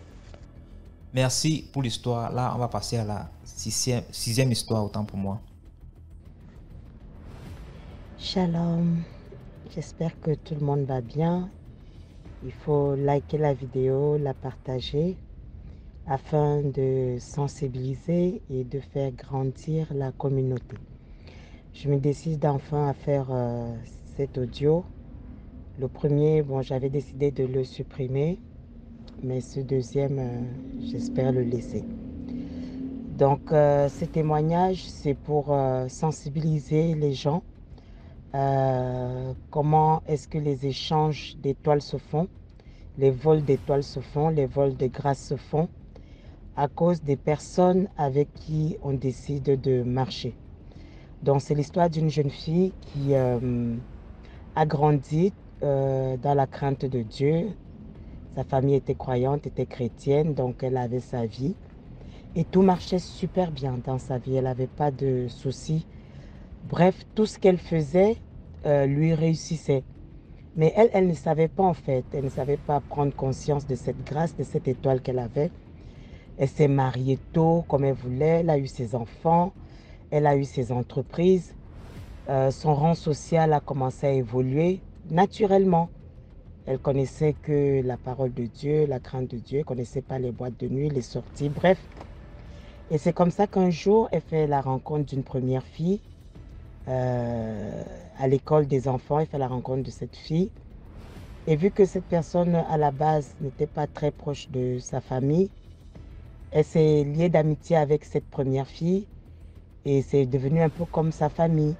Merci pour l'histoire. Là, on va passer à la sixième histoire, autant pour moi. Shalom, j'espère que tout le monde va bien. Il faut liker la vidéo, la partager afin de sensibiliser et de faire grandir la communauté. Je me décide enfin à faire cet audio. Le premier, bon, j'avais décidé de le supprimer, mais ce deuxième, j'espère le laisser. Donc, ce témoignage, c'est pour sensibiliser les gens. Comment est-ce que les échanges d'étoiles se font, les vols d'étoiles se font, les vols de grâce se font à cause des personnes avec qui on décide de marcher. Donc, c'est l'histoire d'une jeune fille qui a grandi dans la crainte de Dieu. Sa famille était croyante, était chrétienne, donc elle avait sa vie. Et tout marchait super bien dans sa vie, elle n'avait pas de soucis. Bref, tout ce qu'elle faisait lui réussissait. Mais elle ne savait pas en fait, elle ne savait pas prendre conscience de cette grâce, de cette étoile qu'elle avait. Elle s'est mariée tôt comme elle voulait, elle a eu ses enfants, elle a eu ses entreprises. Son rang social a commencé à évoluer naturellement. Elle connaissait que la parole de Dieu, la crainte de Dieu, elle ne connaissait pas les boîtes de nuit, les sorties, bref. Et c'est comme ça qu'un jour, elle fait la rencontre d'une première fille. À l'école des enfants, elle fait la rencontre de cette fille. Et vu que cette personne, à la base, n'était pas très proche de sa famille, elle s'est liée d'amitié avec cette première fille et c'est devenu un peu comme sa famille.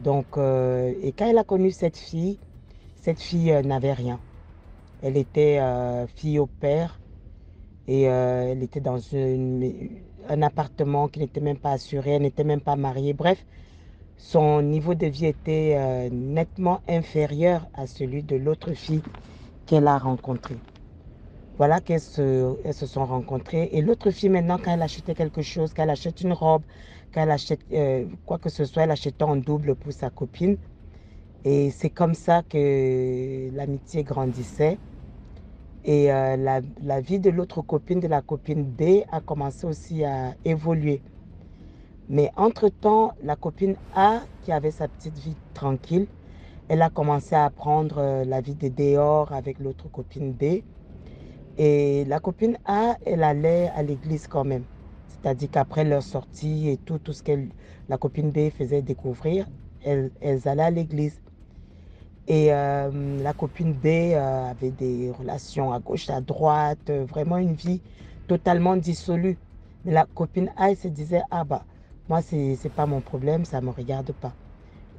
Donc, et quand elle a connu cette fille n'avait rien. Elle était fille au père et elle était dans un appartement qui n'était même pas assuré, elle n'était même pas mariée. Bref, son niveau de vie était nettement inférieur à celui de l'autre fille qu'elle a rencontrée. Voilà elles se sont rencontrées. Et l'autre fille, maintenant, quand elle achetait quelque chose, quand elle achète une robe, quand elle achète quoi que ce soit, elle achetait en double pour sa copine. Et c'est comme ça que l'amitié grandissait. Et la vie de l'autre copine, de la copine B, a commencé aussi à évoluer. Mais entre-temps, la copine A, qui avait sa petite vie tranquille, elle a commencé à prendre la vie de dehors avec l'autre copine B. Et la copine A, elle allait à l'église quand même. C'est-à-dire qu'après leur sortie et tout ce que la copine B faisait découvrir, elles allaient à l'église. Et la copine B avait des relations à gauche, à droite, vraiment une vie totalement dissolue. Mais la copine A, elle se disait, ah bah, moi, c'est pas mon problème, ça ne me regarde pas.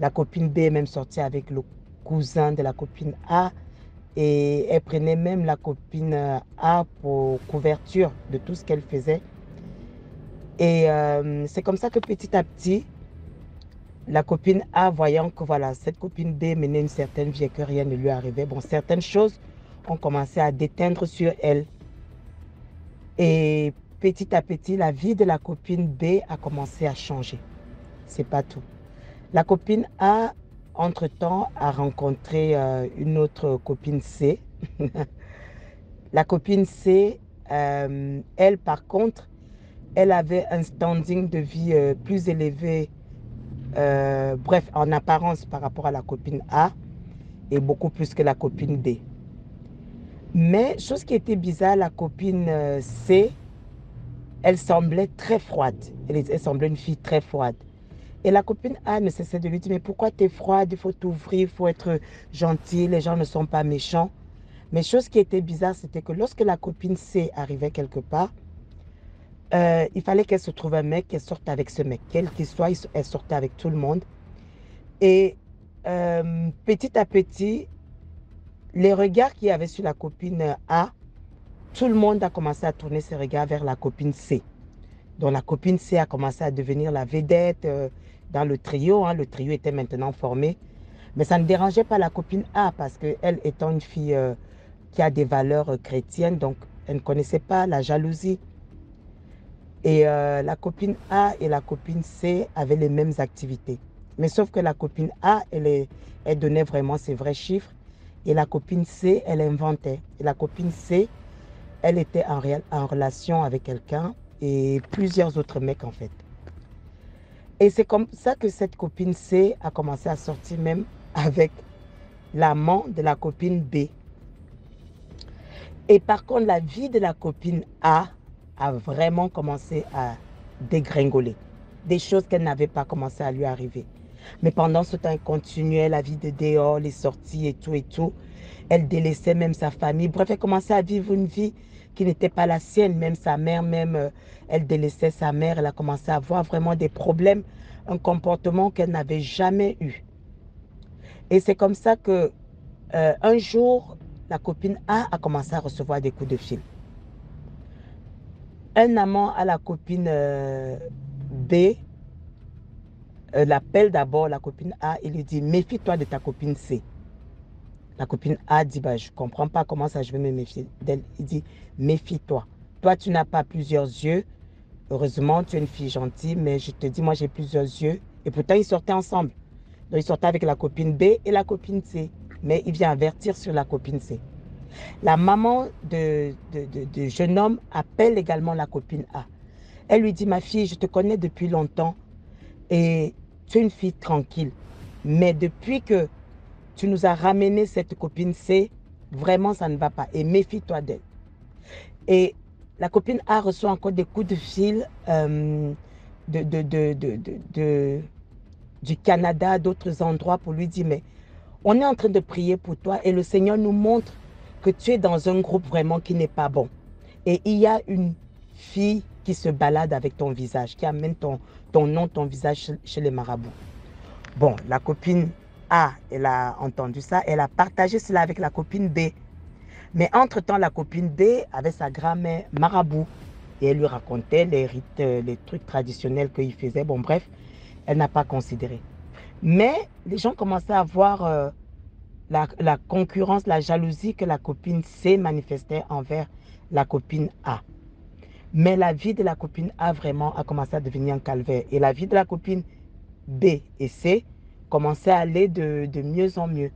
La copine B est même sortie avec le cousin de la copine A et elle prenait même la copine A pour couverture de tout ce qu'elle faisait. Et c'est comme ça que petit à petit, la copine A, voyant que voilà, cette copine B menait une certaine vie et que rien ne lui arrivait, bon, certaines choses ont commencé à déteindre sur elle. Et petit à petit, la vie de la copine B a commencé à changer. C'est pas tout. La copine A, entre-temps, a rencontré une autre copine C. La copine C, elle, par contre, elle avait un standing de vie plus élevé, bref, en apparence par rapport à la copine A, et beaucoup plus que la copine B. Mais chose qui était bizarre, la copine C, elle semblait très froide. Elle semblait une fille très froide. Et la copine A ne cessait de lui dire, mais pourquoi tu es froide? Il faut t'ouvrir, il faut être gentil, les gens ne sont pas méchants. Mais chose qui était bizarre, c'était que lorsque la copine C arrivait quelque part, il fallait qu'elle se trouve un mec, qu'elle sorte avec ce mec. Quel qu'il soit, elle sortait avec tout le monde. Et petit à petit, les regards qu'il y avait sur la copine A, tout le monde a commencé à tourner ses regards vers la copine C. Donc la copine C a commencé à devenir la vedette dans le trio. Hein. Le trio était maintenant formé. Mais ça ne dérangeait pas la copine A parce qu'elle étant une fille qui a des valeurs chrétiennes, donc elle ne connaissait pas la jalousie. Et la copine A et la copine C avaient les mêmes activités. Mais sauf que la copine A, elle donnait vraiment ses vrais chiffres. Et la copine C, elle inventait. Et la copine C, elle était en relation avec quelqu'un et plusieurs autres mecs en fait. Et c'est comme ça que cette copine C a commencé à sortir même avec l'amant de la copine B. Et par contre, la vie de la copine A vraiment commencé à dégringoler. Des choses qu'elle n'avait pas commencé à lui arriver. Mais pendant ce temps, elle continuait la vie de dehors, les sorties et tout. Elle délaissait même sa famille. Bref, elle commençait à vivre une vie qui n'était pas la sienne. Même sa mère, elle délaissait sa mère. Elle a commencé à avoir vraiment des problèmes, un comportement qu'elle n'avait jamais eu. Et c'est comme ça que un jour, la copine A commencé à recevoir des coups de fil. Un amant à la copine B l'appelle d'abord la copine A et lui dit « Méfie-toi de ta copine C ». La copine A dit bah, « Je ne comprends pas comment ça je vais me méfier d'elle ». Il dit « Méfie-toi. Toi, tu n'as pas plusieurs yeux. Heureusement, tu es une fille gentille, mais je te dis, moi, j'ai plusieurs yeux. » Et pourtant, ils sortaient ensemble. Donc, ils sortaient avec la copine B et la copine C. Mais il vient avertir sur la copine C. La maman de jeune homme appelle également la copine A. Elle lui dit « Ma fille, je te connais depuis longtemps et tu es une fille tranquille. Mais depuis que tu nous as ramené cette copine C, vraiment ça ne va pas. Et méfie-toi d'elle. » Et la copine A reçoit encore des coups de fil du Canada, d'autres endroits pour lui dire « Mais on est en train de prier pour toi et le Seigneur nous montre que tu es dans un groupe vraiment qui n'est pas bon. Et il y a une fille qui se balade avec ton visage, qui amène ton nom, ton visage chez les marabouts. » Bon, la copine A, elle a entendu ça, elle a partagé cela avec la copine B. Mais entre-temps, la copine B avait sa grand-mère marabout et elle lui racontait les rites, les trucs traditionnels qu'il faisait. Bon, bref, elle n'a pas considéré. Mais les gens commençaient à voir la concurrence, la jalousie que la copine C manifestait envers la copine A. Mais la vie de la copine A vraiment a commencé à devenir un calvaire. Et la vie de la copine B et C commençait à aller de mieux en mieux.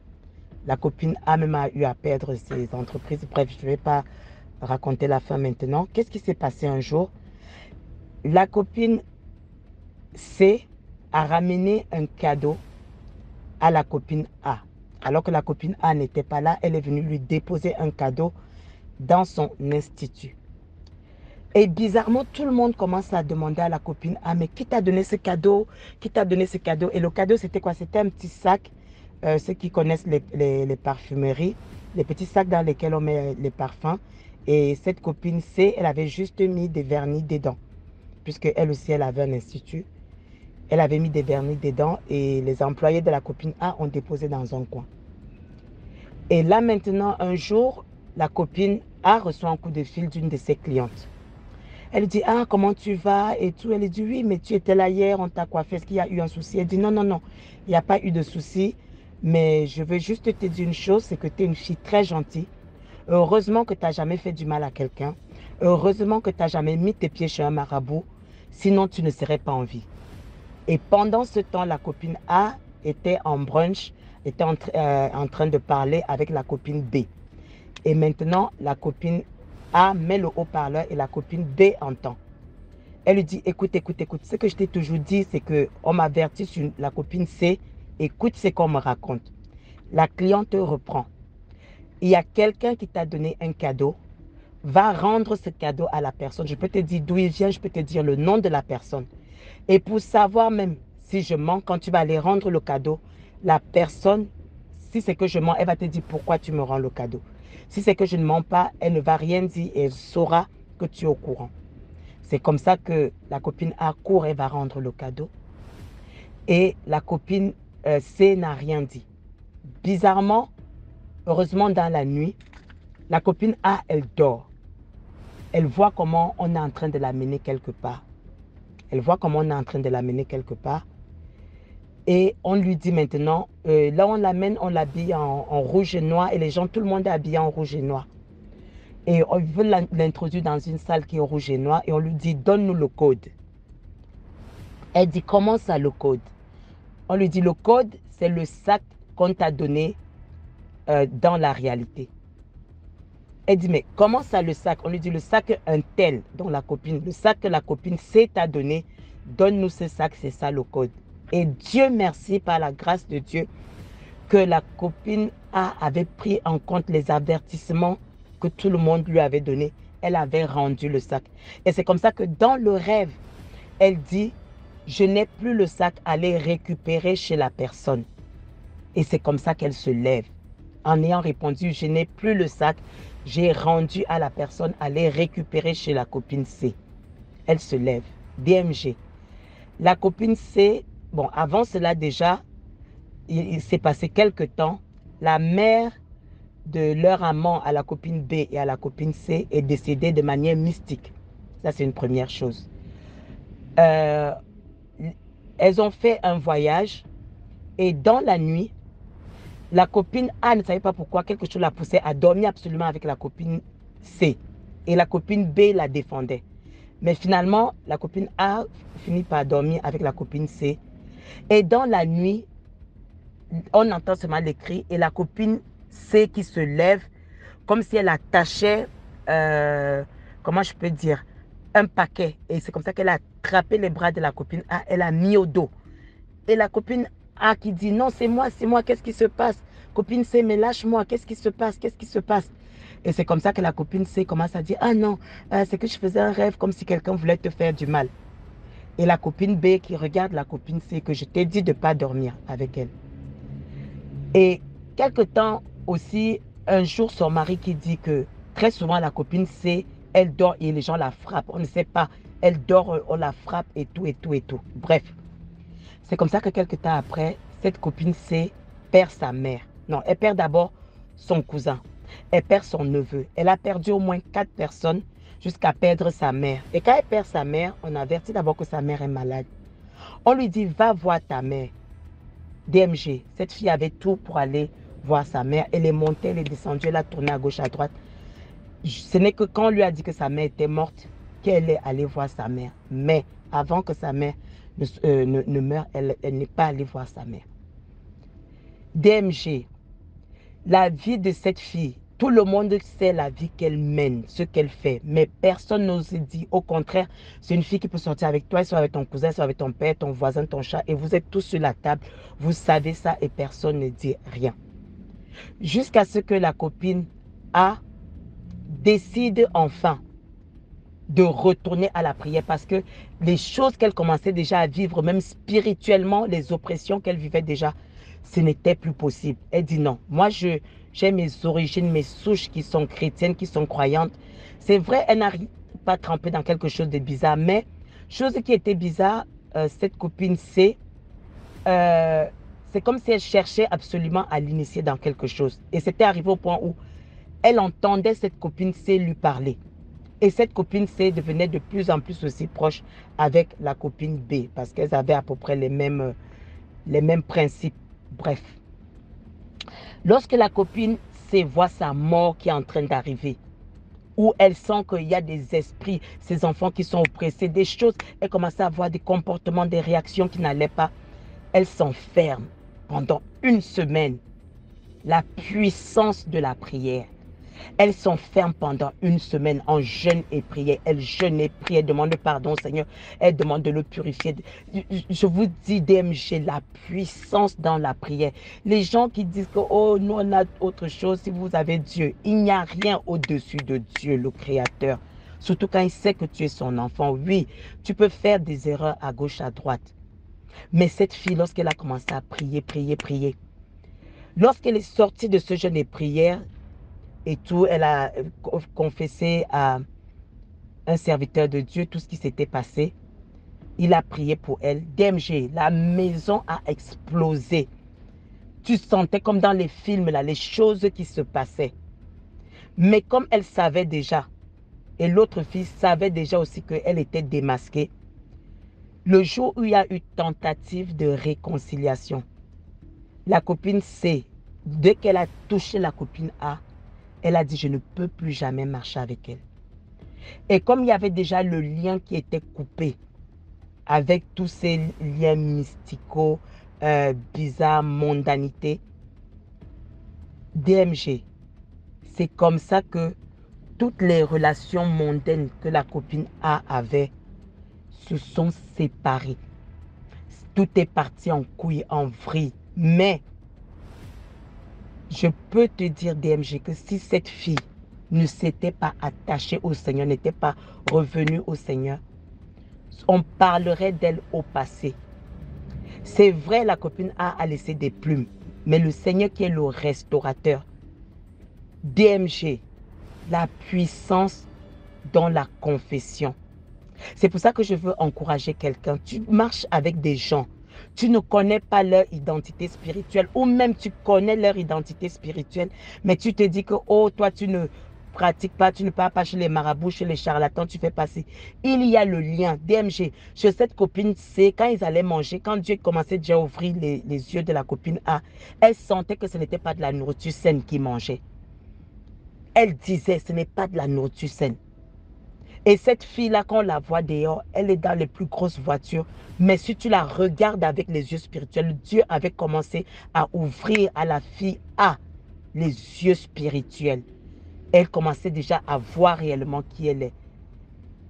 La copine A même a eu à perdre ses entreprises. Bref, je ne vais pas raconter la fin maintenant. Qu'est-ce qui s'est passé un jour? La copine C a ramené un cadeau à la copine A. Alors que la copine A n'était pas là, elle est venue lui déposer un cadeau dans son institut. Et bizarrement, tout le monde commence à demander à la copine « Ah, mais qui t'a donné ce cadeau? Qui t'a donné ce cadeau ?» Et le cadeau, c'était quoi? C'était un petit sac. Ceux qui connaissent les parfumeries, les petits sacs dans lesquels on met les parfums. Et cette copine C, elle avait juste mis des vernis dedans. Puisque elle aussi, elle avait un institut. Elle avait mis des vernis dedans et les employés de la copine A ont déposé dans un coin. Et là, maintenant, un jour, la copine A reçoit un coup de fil d'une de ses clientes. Elle dit « Ah, comment tu vas ?» et tout. Elle dit « Oui, mais tu étais là hier, on t'a coiffé. Est-ce qu'il y a eu un souci ?» Elle dit « Non, non, non, il n'y a pas eu de souci. Mais je veux juste te dire une chose, c'est que tu es une fille très gentille. Heureusement que tu n'as jamais fait du mal à quelqu'un. Heureusement que tu n'as jamais mis tes pieds chez un marabout. Sinon, tu ne serais pas en vie. » Et pendant ce temps, la copine A était en brunch, était en train de parler avec la copine B. Et maintenant, la copine A met le haut-parleur et la copine B entend. Elle lui dit, écoute, écoute, écoute. Ce que je t'ai toujours dit, c'est qu'on m'avertit sur la copine C. Écoute ce qu'on me raconte. La cliente reprend. il y a quelqu'un qui t'a donné un cadeau, va rendre ce cadeau à la personne. Je peux te dire d'où il vient, je peux te dire le nom de la personne. Et pour savoir même si je mens, quand tu vas aller rendre le cadeau, la personne, si c'est que je mens, elle va te dire pourquoi tu me rends le cadeau. Si c'est que je ne mens pas, elle ne va rien dire et elle saura que tu es au courant. C'est comme ça que la copine A court et va rendre le cadeau. Et la copine C n'a rien dit. Bizarrement, heureusement dans la nuit, la copine A, elle dort. Elle voit comment on est en train de l'amener quelque part. Elle voit comment on est en train de l'amener quelque part. Et on lui dit maintenant, là on l'amène, on l'habille en rouge et noir. Et les gens, tout le monde est habillé en rouge et noir. Et on veut l'introduire dans une salle qui est rouge et noir. Et on lui dit, donne-nous le code. Elle dit, comment ça le code? On lui dit, le code, c'est le sac qu'on t'a donné dans la réalité. Elle dit, mais comment ça le sac? On lui dit, le sac un tel, dont la copine, le sac que la copine C t'a donné, donne-nous ce sac, c'est ça le code. Et Dieu merci, par la grâce de Dieu, que la copine A avait pris en compte les avertissements que tout le monde lui avait donnés. Elle avait rendu le sac. Et c'est comme ça que dans le rêve, elle dit, je n'ai plus le sac à aller récupérer chez la personne. Et c'est comme ça qu'elle se lève. En ayant répondu, je n'ai plus le sac, j'ai rendu à la personne à aller récupérer chez la copine C. Elle se lève. DMG. La copine C, bon, avant cela déjà, il s'est passé quelque temps. La mère de leur amant à la copine B et à la copine C est décédée de manière mystique. Ça, c'est une première chose. Elles ont fait un voyage et dans la nuit, la copine A ne savait pas pourquoi quelque chose la poussait à dormir absolument avec la copine C. Et la copine B la défendait. Mais finalement, la copine A finit par dormir avec la copine C. Et dans la nuit, on entend seulement les cris et la copine C qui se lève comme si elle attachait, comment je peux dire, un paquet. Et c'est comme ça qu'elle a attrapé les bras de la copine A, elle a mis au dos. Et la copine A qui dit, non, c'est moi, qu'est-ce qui se passe? Copine C, mais lâche-moi, qu'est-ce qui se passe? Qu'est-ce qui se passe? Et c'est comme ça que la copine C commence à dire, ah non, c'est que je faisais un rêve comme si quelqu'un voulait te faire du mal. Et la copine B qui regarde la copine C, que je t'ai dit de ne pas dormir avec elle. Et quelque temps aussi, un jour, son mari qui dit que très souvent la copine C, elle dort et les gens la frappent. On ne sait pas, elle dort, on la frappe et tout, et tout, et tout. Bref, c'est comme ça que quelque temps après, cette copine C perd sa mère. Non, elle perd d'abord son cousin. Elle perd son neveu. Elle a perdu au moins 4 personnes jusqu'à perdre sa mère. Et quand elle perd sa mère, on avertit d'abord que sa mère est malade. On lui dit, va voir ta mère. DMG, cette fille avait tout pour aller voir sa mère. Elle est montée, elle est descendue, elle a tourné à gauche, à droite. Ce n'est que quand on lui a dit que sa mère était morte qu'elle est allée voir sa mère. Mais avant que sa mère ne meure, elle n'est pas allée voir sa mère. DMG, la vie de cette fille, tout le monde sait la vie qu'elle mène, ce qu'elle fait, mais personne n'ose dire. Au contraire, c'est une fille qui peut sortir avec toi, soit avec ton cousin, soit avec ton père, ton voisin, ton chat, et vous êtes tous sur la table, vous savez ça et personne ne dit rien. Jusqu'à ce que la copine A décide enfin de retourner à la prière parce que les choses qu'elle commençait déjà à vivre, même spirituellement, les oppressions qu'elle vivait déjà, ce n'était plus possible. Elle dit non, moi j'ai mes origines, mes souches qui sont chrétiennes, qui sont croyantes. C'est vrai, elle n'a pas trempé dans quelque chose de bizarre, mais chose qui était bizarre, cette copine C, c'est comme si elle cherchait absolument à l'initier dans quelque chose. Et c'était arrivé au point où elle entendait cette copine C lui parler. Et cette copine C devenait de plus en plus aussi proche avec la copine B parce qu'elles avaient à peu près les mêmes principes. Bref. Lorsque la copine C voit sa mort qui est en train d'arriver, où elle sent qu'il y a des esprits, ces enfants qui sont oppressés, des choses, elle commence à avoir des comportements, des réactions qui n'allaient pas. Elle s'enferme pendant 1 semaine. La puissance de la prière. Elle s'enferme pendant une semaine en jeûne et prière. Elle jeûne et prie, elle demande pardon au Seigneur. Elle demande de le purifier. Je vous dis, DMG, la puissance dans la prière. Les gens qui disent que, oh, nous, on a autre chose, si vous avez Dieu. Il n'y a rien au-dessus de Dieu, le Créateur. Surtout quand il sait que tu es son enfant. Oui, tu peux faire des erreurs à gauche, à droite. Mais cette fille, lorsqu'elle a commencé à prier, lorsqu'elle est sortie de ce jeûne et prière, et tout, elle a confessé à un serviteur de Dieu tout ce qui s'était passé. Il a prié pour elle. DMG, la maison a explosé. Tu sentais comme dans les films, là, les choses qui se passaient. Mais comme elle savait déjà, et l'autre fille savait déjà aussi qu'elle était démasquée, le jour où il y a eu tentative de réconciliation, la copine C, dès qu'elle a touché la copine A, elle a dit, je ne peux plus jamais marcher avec elle. Et comme il y avait déjà le lien qui était coupé avec tous ces liens mysticaux, bizarres, mondanité, DMG, c'est comme ça que toutes les relations mondaines que la copine A avait se sont séparées. Tout est parti en couille, en vrille. Mais je peux te dire, DMG, que si cette fille ne s'était pas attachée au Seigneur, n'était pas revenue au Seigneur, on parlerait d'elle au passé. C'est vrai, la copine a laissé des plumes, mais le Seigneur qui est le restaurateur, DMG, la puissance dans la confession. C'est pour ça que je veux encourager quelqu'un. Tu marches avec des gens, tu ne connais pas leur identité spirituelle, ou même tu connais leur identité spirituelle, mais tu te dis que, oh, toi, tu ne pratiques pas, tu ne pars pas chez les marabouts, chez les charlatans, tu fais passer. Il y a le lien. DMG, chez cette copine C, quand ils allaient manger, quand Dieu commençait déjà à ouvrir les yeux de la copine A, elle sentait que ce n'était pas de la nourriture saine qu'ils mangeaient. Elle disait, ce n'est pas de la nourriture saine. Et cette fille-là, quand on la voit dehors, elle est dans les plus grosses voitures. Mais si tu la regardes avec les yeux spirituels, Dieu avait commencé à ouvrir à la fille A les yeux spirituels. Elle commençait déjà à voir réellement qui elle est.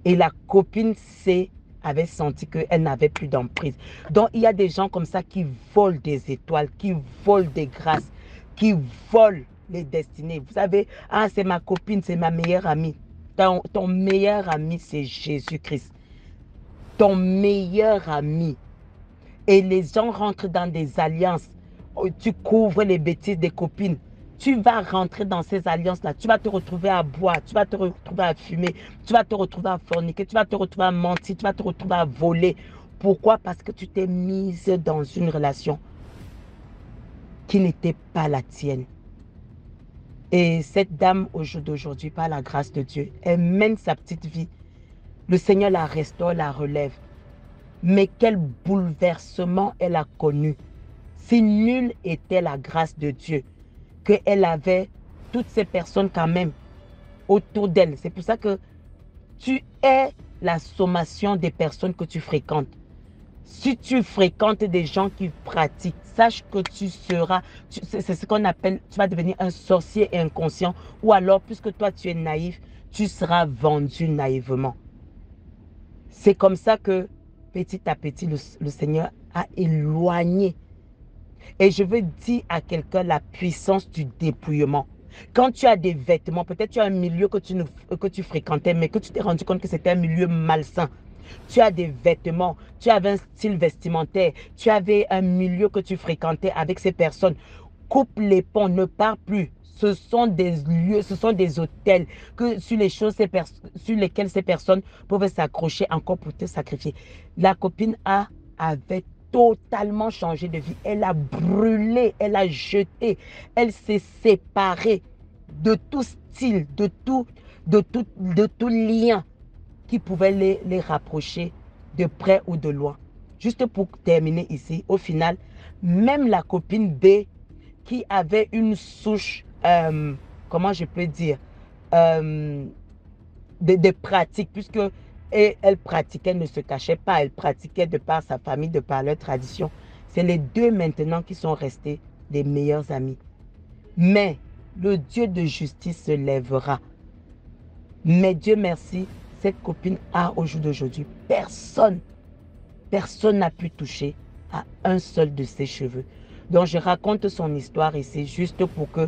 Et la copine C avait senti qu'elle n'avait plus d'emprise. Donc, il y a des gens comme ça qui volent des étoiles, qui volent des grâces, qui volent les destinées. Vous savez, ah, c'est ma copine, c'est ma meilleure amie. Ton meilleur ami, c'est Jésus-Christ. Ton meilleur ami. Et les gens rentrent dans des alliances. Tu couvres les bêtises des copines. Tu vas rentrer dans ces alliances-là. Tu vas te retrouver à boire. Tu vas te retrouver à fumer. Tu vas te retrouver à forniquer. Tu vas te retrouver à mentir. Tu vas te retrouver à voler. Pourquoi? Parce que tu t'es mise dans une relation qui n'était pas la tienne. Et cette dame, au jour d'aujourd'hui, par la grâce de Dieu, elle mène sa petite vie. Le Seigneur la restaure, la relève. Mais quel bouleversement elle a connu. Si nulle était la grâce de Dieu, qu'elle avait toutes ces personnes quand même autour d'elle. C'est pour ça que tu es la sommation des personnes que tu fréquentes. Si tu fréquentes des gens qui pratiquent, sache que tu seras, c'est ce qu'on appelle, tu vas devenir un sorcier inconscient, ou alors, puisque toi tu es naïf, tu seras vendu naïvement. C'est comme ça que, petit à petit, le Seigneur a éloigné. Et je veux dire à quelqu'un la puissance du dépouillement. Quand tu as des vêtements, peut-être tu as un milieu que tu fréquentais, mais que tu t'es rendu compte que c'était un milieu malsain. Tu as des vêtements, tu avais un style vestimentaire, tu avais un milieu que tu fréquentais avec ces personnes. Coupe les ponts, ne pars plus. Ce sont des lieux, ce sont des hôtels sur lesquels ces personnes peuvent s'accrocher encore pour te sacrifier. La copine A avait totalement changé de vie. Elle a brûlé, elle a jeté, elle s'est séparée de tout style, de tout lien qui pouvait les rapprocher de près ou de loin. Juste pour terminer ici, au final, même la copine B qui avait une souche, comment je peux dire, de pratique, puisque elle pratiquait, ne se cachait pas, elle pratiquait de par sa famille, de par leur tradition. C'est les deux maintenant qui sont restés des meilleurs amis. Mais Le Dieu de justice se lèvera. Mais Dieu merci, cette copine a au jour d'aujourd'hui, personne n'a pu toucher à un seul de ses cheveux. Donc je raconte son histoire et c'est juste pour que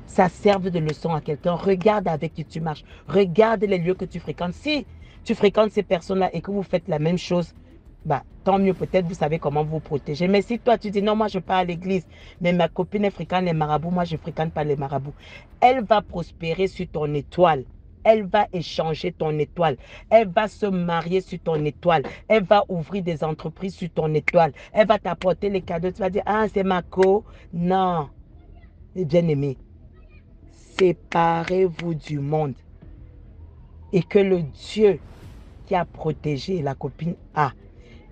ça serve de leçon à quelqu'un. Regarde avec qui tu marches. Regarde les lieux que tu fréquentes. Si tu fréquentes ces personnes-là et que vous faites la même chose, bah, tant mieux, peut-être vous savez comment vous protéger. Mais si toi, tu dis, non, moi, je pars à l'église, mais ma copine, elle fréquente les marabouts, moi, je ne fréquente pas les marabouts. Elle va prospérer sur ton étoile. Elle va échanger ton étoile. Elle va se marier sur ton étoile. Elle va ouvrir des entreprises sur ton étoile. Elle va t'apporter les cadeaux. Tu vas dire, ah, c'est ma co. Non. Bien aimé, séparez-vous du monde. Et que le Dieu qui a protégé la copine A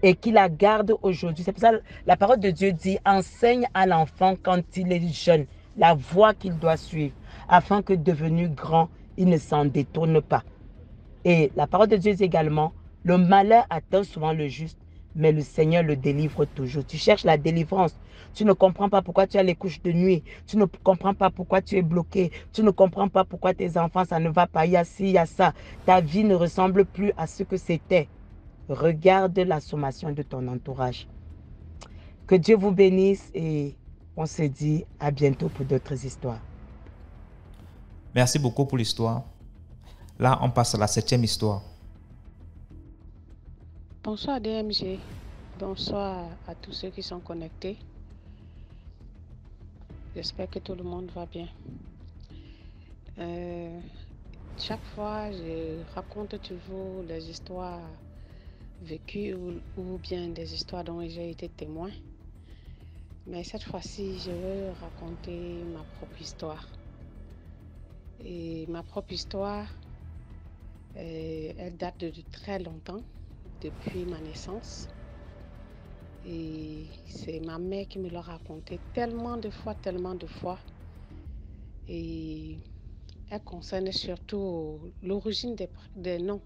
et qui la garde aujourd'hui. C'est pour ça que la parole de Dieu dit, enseigne à l'enfant quand il est jeune la voie qu'il doit suivre, afin que devenu grand, il ne s'en détourne pas. Et la parole de Dieu dit également, le malheur atteint souvent le juste, mais le Seigneur le délivre toujours. Tu cherches la délivrance. Tu ne comprends pas pourquoi tu as les couches de nuit. Tu ne comprends pas pourquoi tu es bloqué. Tu ne comprends pas pourquoi tes enfants, ça ne va pas. Il y a ci, il y a ça. Ta vie ne ressemble plus à ce que c'était. Regarde la sommation de ton entourage. Que Dieu vous bénisse et on se dit à bientôt pour d'autres histoires. Merci beaucoup pour l'histoire. Là, on passe à la 7e histoire. Bonsoir DMG. Bonsoir à tous ceux qui sont connectés. J'espère que tout le monde va bien. Chaque fois, je raconte toujours les histoires vécues ou bien des histoires dont j'ai été témoin. Mais cette fois-ci, je veux raconter ma propre histoire. Et ma propre histoire, elle date de très longtemps, depuis ma naissance. Et c'est ma mère qui me l'a raconté tellement de fois. Et elle concerne surtout l'origine des noms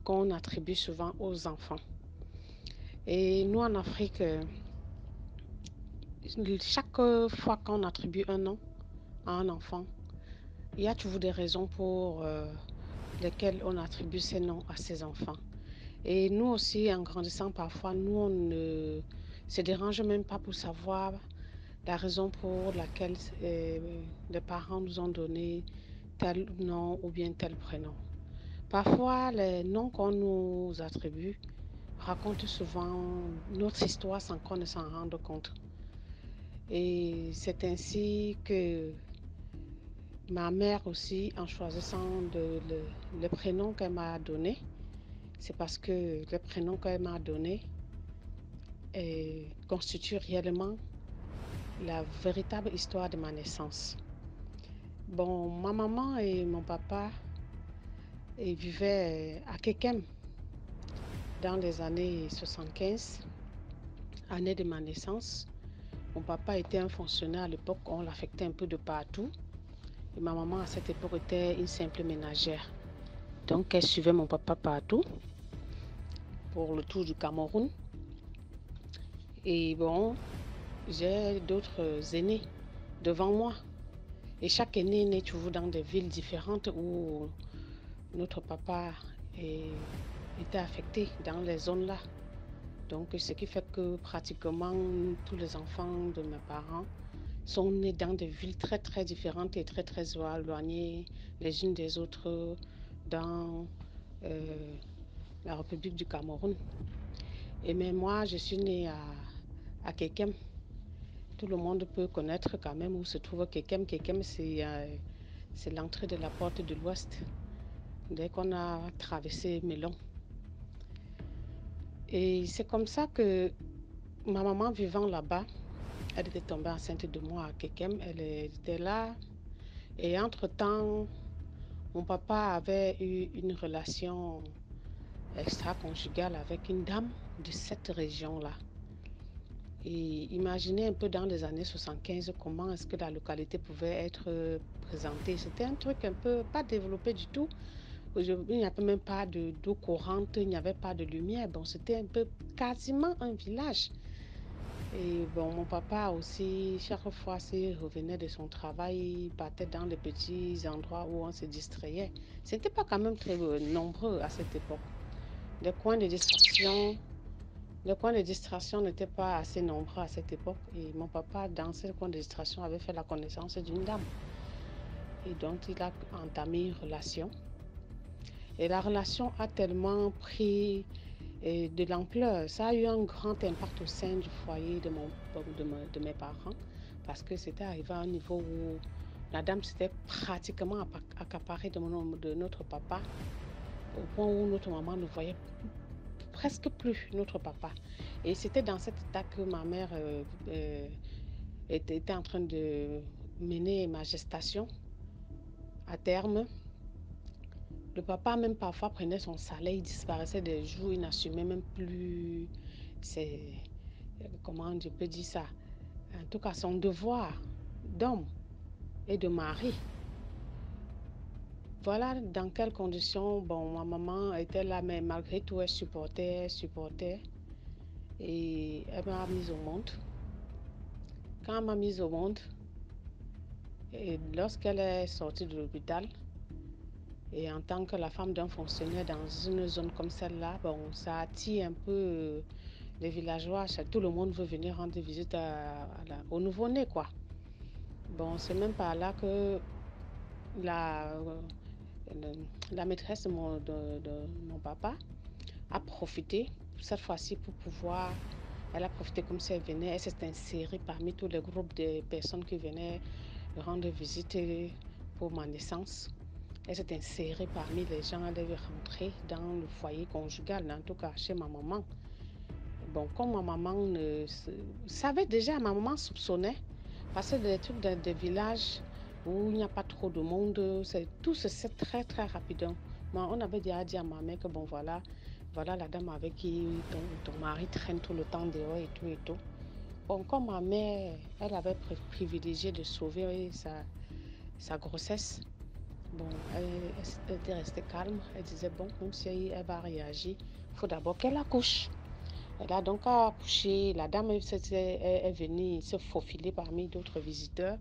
qu'on attribue souvent aux enfants. Et nous en Afrique, chaque fois qu'on attribue un nom à un enfant, il y a toujours des raisons pour lesquelles on attribue ces noms à ces enfants. Et nous aussi, en grandissant parfois, nous, on ne se dérange même pas pour savoir la raison pour laquelle les parents nous ont donné tel nom ou bien tel prénom. Parfois, les noms qu'on nous attribue racontent souvent notre histoire sans qu'on ne s'en rende compte. Et c'est ainsi que ma mère aussi, en choisissant le prénom qu'elle m'a donné, c'est parce que le prénom qu'elle m'a donné constitue réellement la véritable histoire de ma naissance. Bon, ma maman et mon papa vivaient à Kekem dans les années 75, année de ma naissance. Mon papa était un fonctionnaire à l'époque, on l'affectait un peu de partout. Et ma maman à cette époque était une simple ménagère. Donc elle suivait mon papa partout pour le tour du Cameroun. Et bon, j'ai d'autres aînés devant moi. Et chaque aîné naît toujours dans des villes différentes où notre papa était affecté dans les zones là. Donc ce qui fait que pratiquement tous les enfants de mes parents sont nés dans des villes très très différentes et très très éloignées les unes des autres dans la République du Cameroun. Et même moi, je suis née à Kekem. Tout le monde peut connaître quand même où se trouve Kekem. Kekem, c'est l'entrée de la porte de l'Ouest, dès qu'on a traversé Melon. Et c'est comme ça que ma maman vivant là-bas, elle était tombée enceinte de moi à Kekem. Elle était là. Et entre-temps, mon papa avait eu une relation extra-conjugale avec une dame de cette région-là. Et imaginez un peu dans les années 75 comment est-ce que la localité pouvait être présentée. C'était un truc un peu pas développé du tout. Aujourd'hui, il n'y avait même pas d'eau courante, il n'y avait pas de lumière. Bon, c'était un peu quasiment un village. Et bon, mon papa aussi, chaque fois s'il revenait de son travail, il partait dans les petits endroits où on se distrayait. C'était pas quand même très nombreux à cette époque. Les coins de distraction, les coins de distraction n'étaient pas assez nombreux à cette époque. Et mon papa, dans ces coins de distraction, avait fait la connaissance d'une dame. Et donc, il a entamé une relation. Et la relation a tellement pris de l'ampleur. Ça a eu un grand impact au sein du foyer de mes parents parce que c'était arrivé à un niveau où la dame s'était pratiquement accaparée de notre papa au point où notre maman ne voyait presque plus notre papa. Et c'était dans cet état que ma mère était en train de mener ma gestation à terme. Le papa, même parfois, prenait son salaire, il disparaissait des jours, il n'assumait même plus comment je peux dire ça, en tout cas son devoir d'homme et de mari. Voilà dans quelles conditions, bon, ma maman était là, mais malgré tout, elle supportait, et elle m'a mise au monde. Quand elle m'a mise au monde, et lorsqu'elle est sortie de l'hôpital, et en tant que la femme d'un fonctionnaire dans une zone comme celle-là, bon, ça attire un peu les villageois. Tout le monde veut venir rendre visite au nouveau-né, quoi. Bon, c'est même par là que la maîtresse de mon papa a profité, cette fois-ci pour pouvoir, elle a profité comme si elle venait, elle s'est insérée parmi tous les groupes de personnes qui venaient rendre visite pour ma naissance. Elle s'est insérée parmi les gens, elle est rentrée dans le foyer conjugal, en tout cas chez ma maman. Bon, comme ma maman savait déjà, ma maman soupçonnait, parce que des trucs des villages où il n'y a pas trop de monde, tout se sait très très rapidement. On avait déjà dit à ma mère que bon voilà la dame avec qui ton mari traîne tout le temps dehors et tout et tout. Bon, comme ma mère, elle avait privilégié de sauver sa grossesse, bon, elle était restée calme. Elle disait bon, même si elle va réagir, il faut d'abord qu'elle accouche. Elle a donc accouché. La dame est venue se faufiler parmi d'autres visiteurs.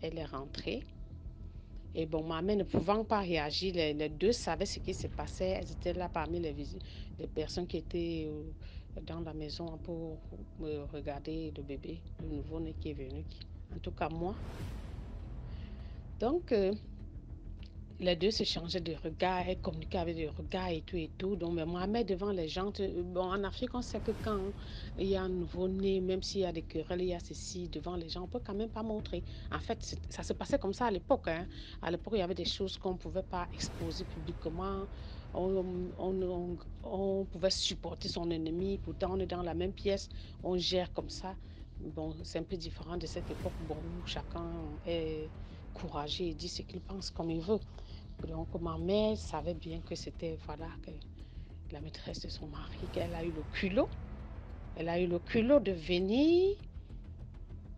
Elle est rentrée. Et bon, ma mère ne pouvant pas réagir, les deux savaient ce qui se passait. Elles étaient là parmi les personnes qui étaient dans la maison pour regarder le bébé, le nouveau-né qui est venu. En tout cas, moi. Donc, les deux se changeaient de regard, elles communiquaient avec des regards et tout. Donc, ma mère devant les gens, bon, en Afrique, on sait que quand il y a un nouveau-né, même s'il y a des querelles, il y a ceci, devant les gens, on ne peut quand même pas montrer. En fait, ça se passait comme ça à l'époque. Hein. À l'époque, il y avait des choses qu'on ne pouvait pas exposer publiquement. On pouvait supporter son ennemi, pourtant on est dans la même pièce, on gère comme ça. Bon, c'est un peu différent de cette époque bon, où chacun est courageux et dit ce qu'il pense comme il veut. Donc, ma mère savait bien que c'était, voilà, que la maîtresse de son mari, qu'elle a eu le culot. Elle a eu le culot de venir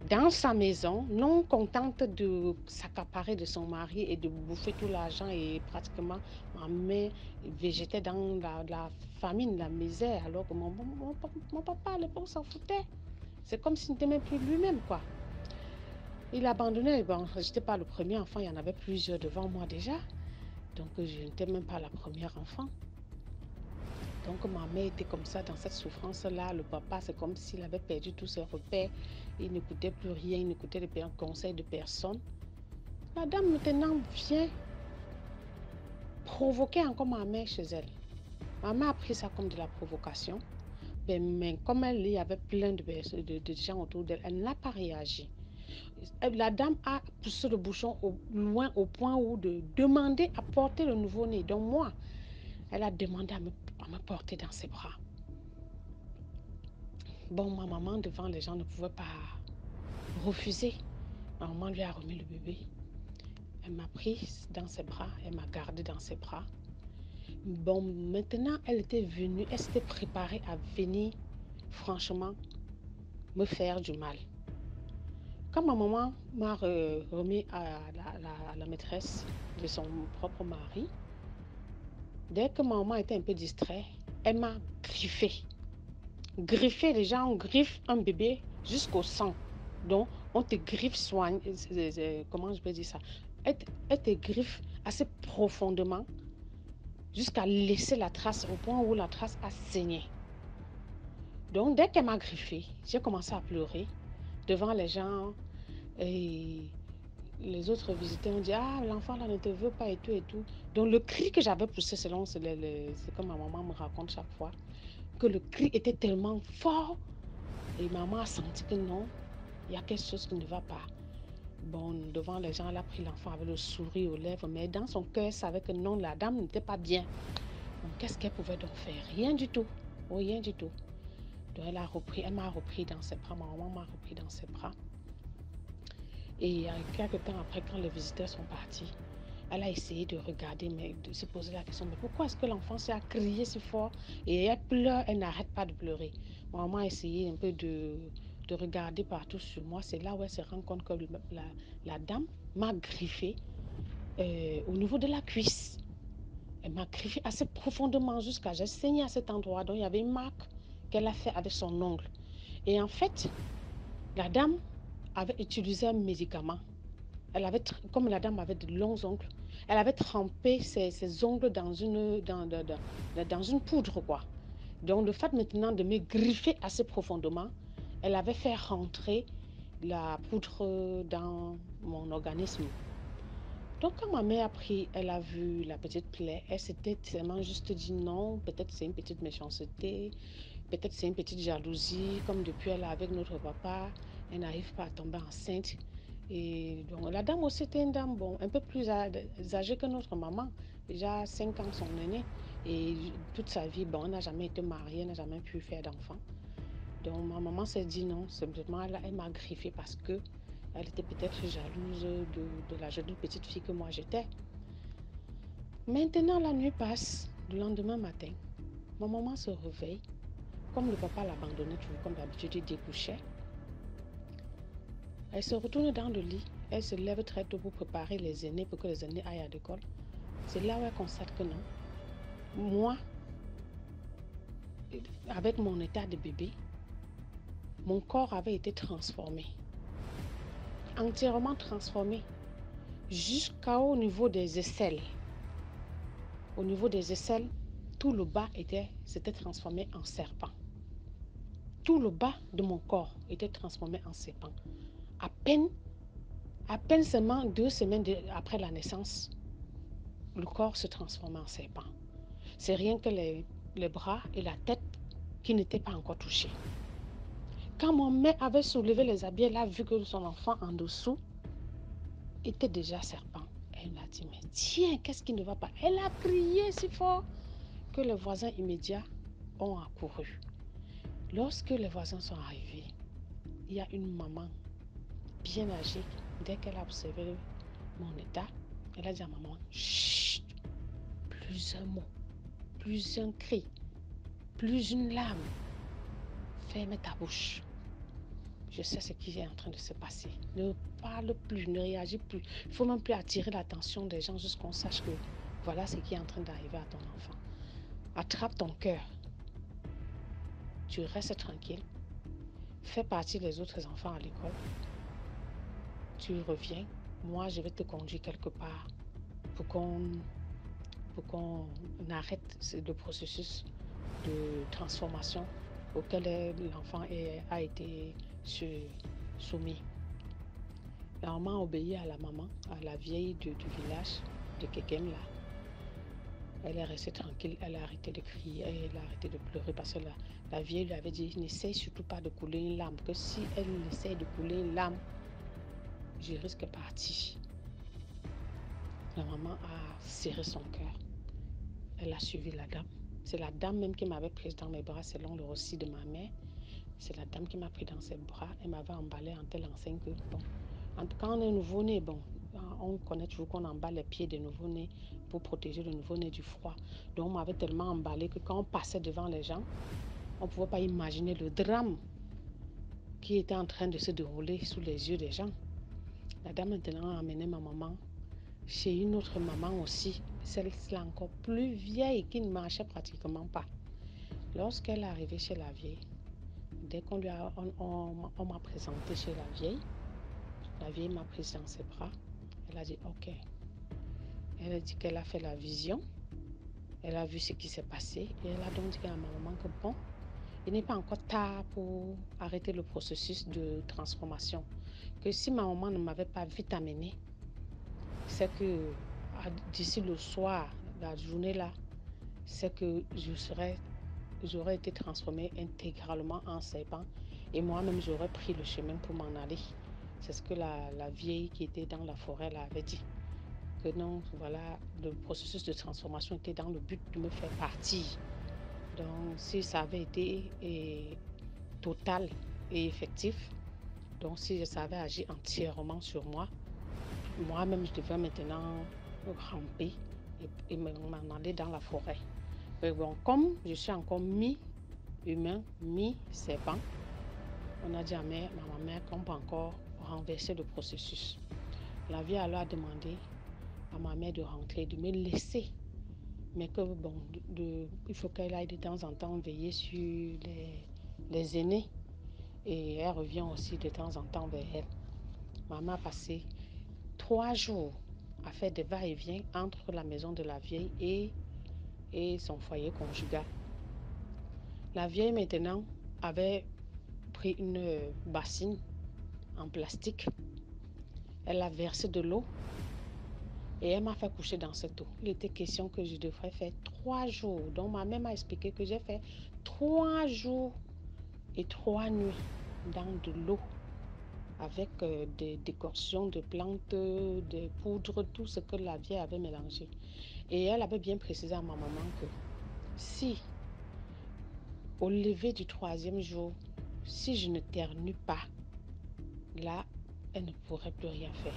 dans sa maison, non contente de s'accaparer de son mari et de bouffer tout l'argent et pratiquement, ma mère végétait dans la famine, la misère, alors que mon papa, à l'époque, s'en foutait. C'est comme s'il n'était même plus lui-même, quoi. Il abandonnait. Bon, je n'étais pas le premier enfant, il y en avait plusieurs devant moi déjà. Donc, je n'étais même pas la première enfant. Donc, ma mère était comme ça, dans cette souffrance-là. Le papa, c'est comme s'il avait perdu tous ses repères. Il n'écoutait plus rien, il n'écoutait les conseils de personne. La dame, maintenant, vient provoquer encore ma mère chez elle. Ma mère a pris ça comme de la provocation. Mais comme il y avait plein de gens autour d'elle, elle n'a pas réagi. La dame a poussé le bouchon loin au point où de demander à porter le nouveau-né. Donc moi, elle a demandé à me porter dans ses bras. Bon, ma maman, devant les gens, ne pouvait pas refuser. Ma maman lui a remis le bébé. Elle m'a pris dans ses bras, elle m'a gardé dans ses bras. Bon, maintenant, elle était venue, elle s'était préparée à venir, franchement, me faire du mal. Quand ma maman m'a remis à la maîtresse de son propre mari, dès que ma maman était un peu distraite, elle m'a griffé. Griffer, les gens griffent un bébé jusqu'au sang. Donc, on te griffe comment je peux dire ça? Elle te griffe assez profondément jusqu'à laisser la trace au point où la trace a saigné. Donc, dès qu'elle m'a griffé, j'ai commencé à pleurer devant les gens et les autres visiteurs ont dit « Ah, l'enfant là ne te veut pas et tout et tout. » Donc, le cri que j'avais poussé, c'est comme ma maman me raconte chaque fois, que le cri était tellement fort et maman a senti que non, il y a quelque chose qui ne va pas. Bon, devant les gens, elle a pris l'enfant avec le sourire aux lèvres, mais dans son cœur, elle savait que non, la dame n'était pas bien. Donc, qu'est-ce qu'elle pouvait donc faire? Rien du tout. Rien du tout. Donc, elle m'a repris dans ses bras, ma maman m'a repris dans ses bras. Et quelques temps après, quand les visiteurs sont partis, elle a essayé de regarder, mais de se poser la question, mais pourquoi est-ce que l'enfant s'est crié si fort? Et elle pleure, elle n'arrête pas de pleurer. Ma maman a essayé un peu de regarder partout sur moi. C'est là où elle se rend compte que la dame m'a griffé au niveau de la cuisse. Elle m'a griffé assez profondément jusqu'à j'ai saigné à cet endroit. Donc il y avait une marque qu'elle a fait avec son ongle. Et en fait, la dame avait utilisé un médicament. Comme la dame avait de longs ongles, elle avait trempé ses ongles dans une poudre, quoi. Donc, le fait maintenant de me griffer assez profondément, elle avait fait rentrer la poudre dans mon organisme. Donc, quand ma mère a pris, elle a vu la petite plaie, elle s'était tellement juste dit non, peut-être c'est une petite méchanceté, peut-être c'est une petite jalousie, comme depuis elle est avec notre papa, elle n'arrive pas à tomber enceinte. Et donc, la dame aussi était une dame, bon, un peu plus âgée que notre maman, déjà 5 ans son aînée. Et toute sa vie, bon, elle n'a jamais été mariée, elle n'a jamais pu faire d'enfant. Donc, ma maman s'est dit non, simplement, elle m'a griffé parce que elle était peut-être jalouse de la jolie petite fille que moi j'étais. Maintenant, la nuit passe, le lendemain matin, ma maman se réveille. Comme le papa l'abandonnait toujours, comme d'habitude, il découchait. Elle se retourne dans le lit. Elle se lève très tôt pour préparer les aînés, pour que les aînés aillent à l'école. C'est là où elle constate que non. Moi, avec mon état de bébé, mon corps avait été transformé. Entièrement transformé. Jusqu'au niveau des aisselles. Au niveau des aisselles, tout le bas s'était transformé en serpent. Tout le bas de mon corps était transformé en serpent. À peine seulement 2 semaines après la naissance, le corps se transformait en serpent. C'est rien que les bras et la tête qui n'étaient pas encore touchés. Quand mon mère avait soulevé les habits, elle a vu que son enfant en dessous était déjà serpent. Elle a dit, mais tiens, qu'est-ce qui ne va pas? Elle a crié si fort que les voisins immédiats ont accouru. Lorsque les voisins sont arrivés, il y a une maman bien âgée. Dès qu'elle a observé mon état, elle a dit à maman, chut, plus un mot, plus un cri, plus une larme. Ferme ta bouche. Je sais ce qui est en train de se passer. Ne parle plus, ne réagis plus. Il ne faut même plus attirer l'attention des gens jusqu'à ce qu'on sache que voilà ce qui est en train d'arriver à ton enfant. Attrape ton cœur. Tu restes tranquille. Fais partie des autres enfants à l'école. Tu reviens. Moi, je vais te conduire quelque part pour qu'on arrête le processus de transformation auquel l'enfant a été soumis. La maman a obéi à la maman, à la vieille du village de Kekem là. Elle est restée tranquille, elle a arrêté de crier, elle a arrêté de pleurer parce que la vieille lui avait dit, n'essaye surtout pas de couler une larme, que si elle essaie de couler une larme, je risque partir. La maman a serré son cœur. Elle a suivi la dame. C'est la dame même qui m'avait prise dans mes bras selon le récit de ma mère. C'est la dame qui m'a pris dans ses bras. Elle m'avait emballé en telle enseigne que, bon, quand on est nouveau-né, bon, on connaît toujours qu'on emballe les pieds des nouveau-nés pour protéger le nouveau-né du froid. Donc, on m'avait tellement emballé que quand on passait devant les gens, on ne pouvait pas imaginer le drame qui était en train de se dérouler sous les yeux des gens. La dame maintenant a amené ma maman chez une autre maman aussi, celle-là encore plus vieille qui ne marchait pratiquement pas. Lorsqu'elle est arrivée chez la vieille, Dès qu'on on m'a présenté chez la vieille m'a pris dans ses bras. Elle a dit ok. Elle a dit qu'elle a fait la vision. Elle a vu ce qui s'est passé et elle a donc dit à ma maman que bon, il n'est pas encore tard pour arrêter le processus de transformation. Que si ma maman ne m'avait pas vite amenée, c'est que d'ici le soir, la journée là, c'est que j'aurais été transformée intégralement en serpent et moi-même j'aurais pris le chemin pour m'en aller. C'est ce que la vieille qui était dans la forêt là avait dit. Que non, voilà, le processus de transformation était dans le but de me faire partir. Donc, si ça avait été total et effectif, donc si ça avait agi entièrement sur moi, moi-même, je devais maintenant ramper et m'en aller dans la forêt. Mais bon, comme je suis encore mi-humain, mi-serpent, on a dit à ma mère qu'on peut encore renverser le processus. La vie alors a demandé à ma mère de rentrer, de me laisser. Mais que bon, il faut qu'elle aille de temps en temps veiller sur les aînés. Et elle revient aussi de temps en temps vers elle. Maman a passé 3 jours à faire des va-et-vient entre la maison de la vieille et son foyer conjugal. La vieille maintenant avait pris une bassine en plastique. Elle a versé de l'eau. Et elle m'a fait coucher dans cette eau. Il était question que je devrais faire 3 jours. Donc ma mère m'a expliqué que j'ai fait 3 jours et 3 nuits dans de l'eau avec des décoctions de plantes, des poudres, tout ce que la vieille avait mélangé. Et elle avait bien précisé à ma maman que si au lever du 3e jour, si je ne ternus pas, là, elle ne pourrait plus rien faire.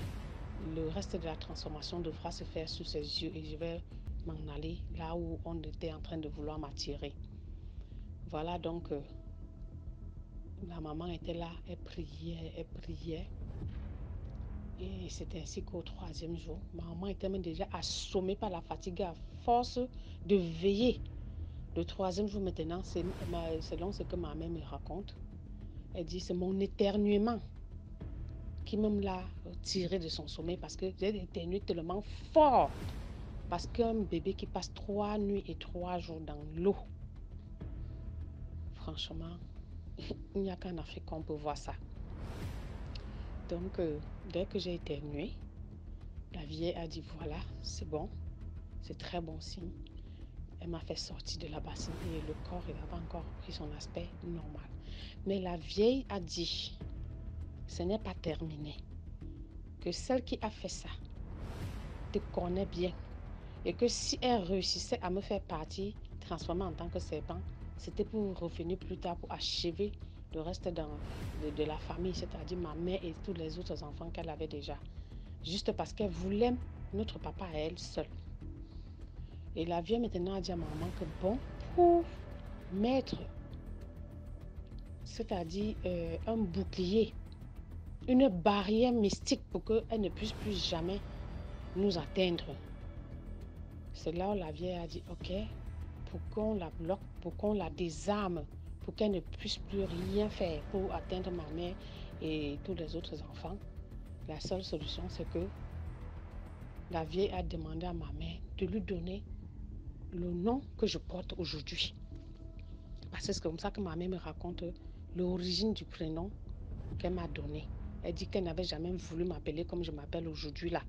Le reste de la transformation devra se faire sous ses yeux et je vais m'en aller là où on était en train de vouloir m'attirer. Voilà donc, la maman était là, elle priait. Et c'est ainsi qu'au 3e jour, ma maman était même déjà assommée par la fatigue à force de veiller. Le 3e jour maintenant, selon ce que ma mère me raconte, elle dit c'est mon éternuement qui même l'a tiré de son sommeil parce que j'ai éternué tellement fort. Parce qu'un bébé qui passe 3 nuits et 3 jours dans l'eau, franchement, il n'y a qu'en Afrique qu'on peut voir ça. Donc, dès que j'ai éternué, la vieille a dit voilà, c'est bon, c'est très bon signe. Elle m'a fait sortir de la bassine et le corps il avait encore pris son aspect normal. Mais la vieille a dit, ce n'est pas terminé. Que celle qui a fait ça te connaît bien. Et que si elle réussissait à me faire partir, transformer en tant que serpent, c'était pour revenir plus tard pour achever le reste de la famille, c'est-à-dire ma mère et tous les autres enfants qu'elle avait déjà. Juste parce qu'elle voulait notre papa à elle seule. Et la vieille maintenant a dit à maman que bon, pour mettre, c'est-à-dire un bouclier, une barrière mystique pour qu'elle ne puisse plus jamais nous atteindre. C'est là où la vieille a dit, ok, pour qu'on la bloque, pour qu'on la désarme, pour qu'elle ne puisse plus rien faire pour atteindre ma mère et tous les autres enfants. La seule solution, c'est que la vieille a demandé à ma mère de lui donner le nom que je porte aujourd'hui. Parce que c'est comme ça que ma mère me raconte l'origine du prénom qu'elle m'a donné. Elle dit qu'elle n'avait jamais voulu m'appeler comme je m'appelle aujourd'hui là.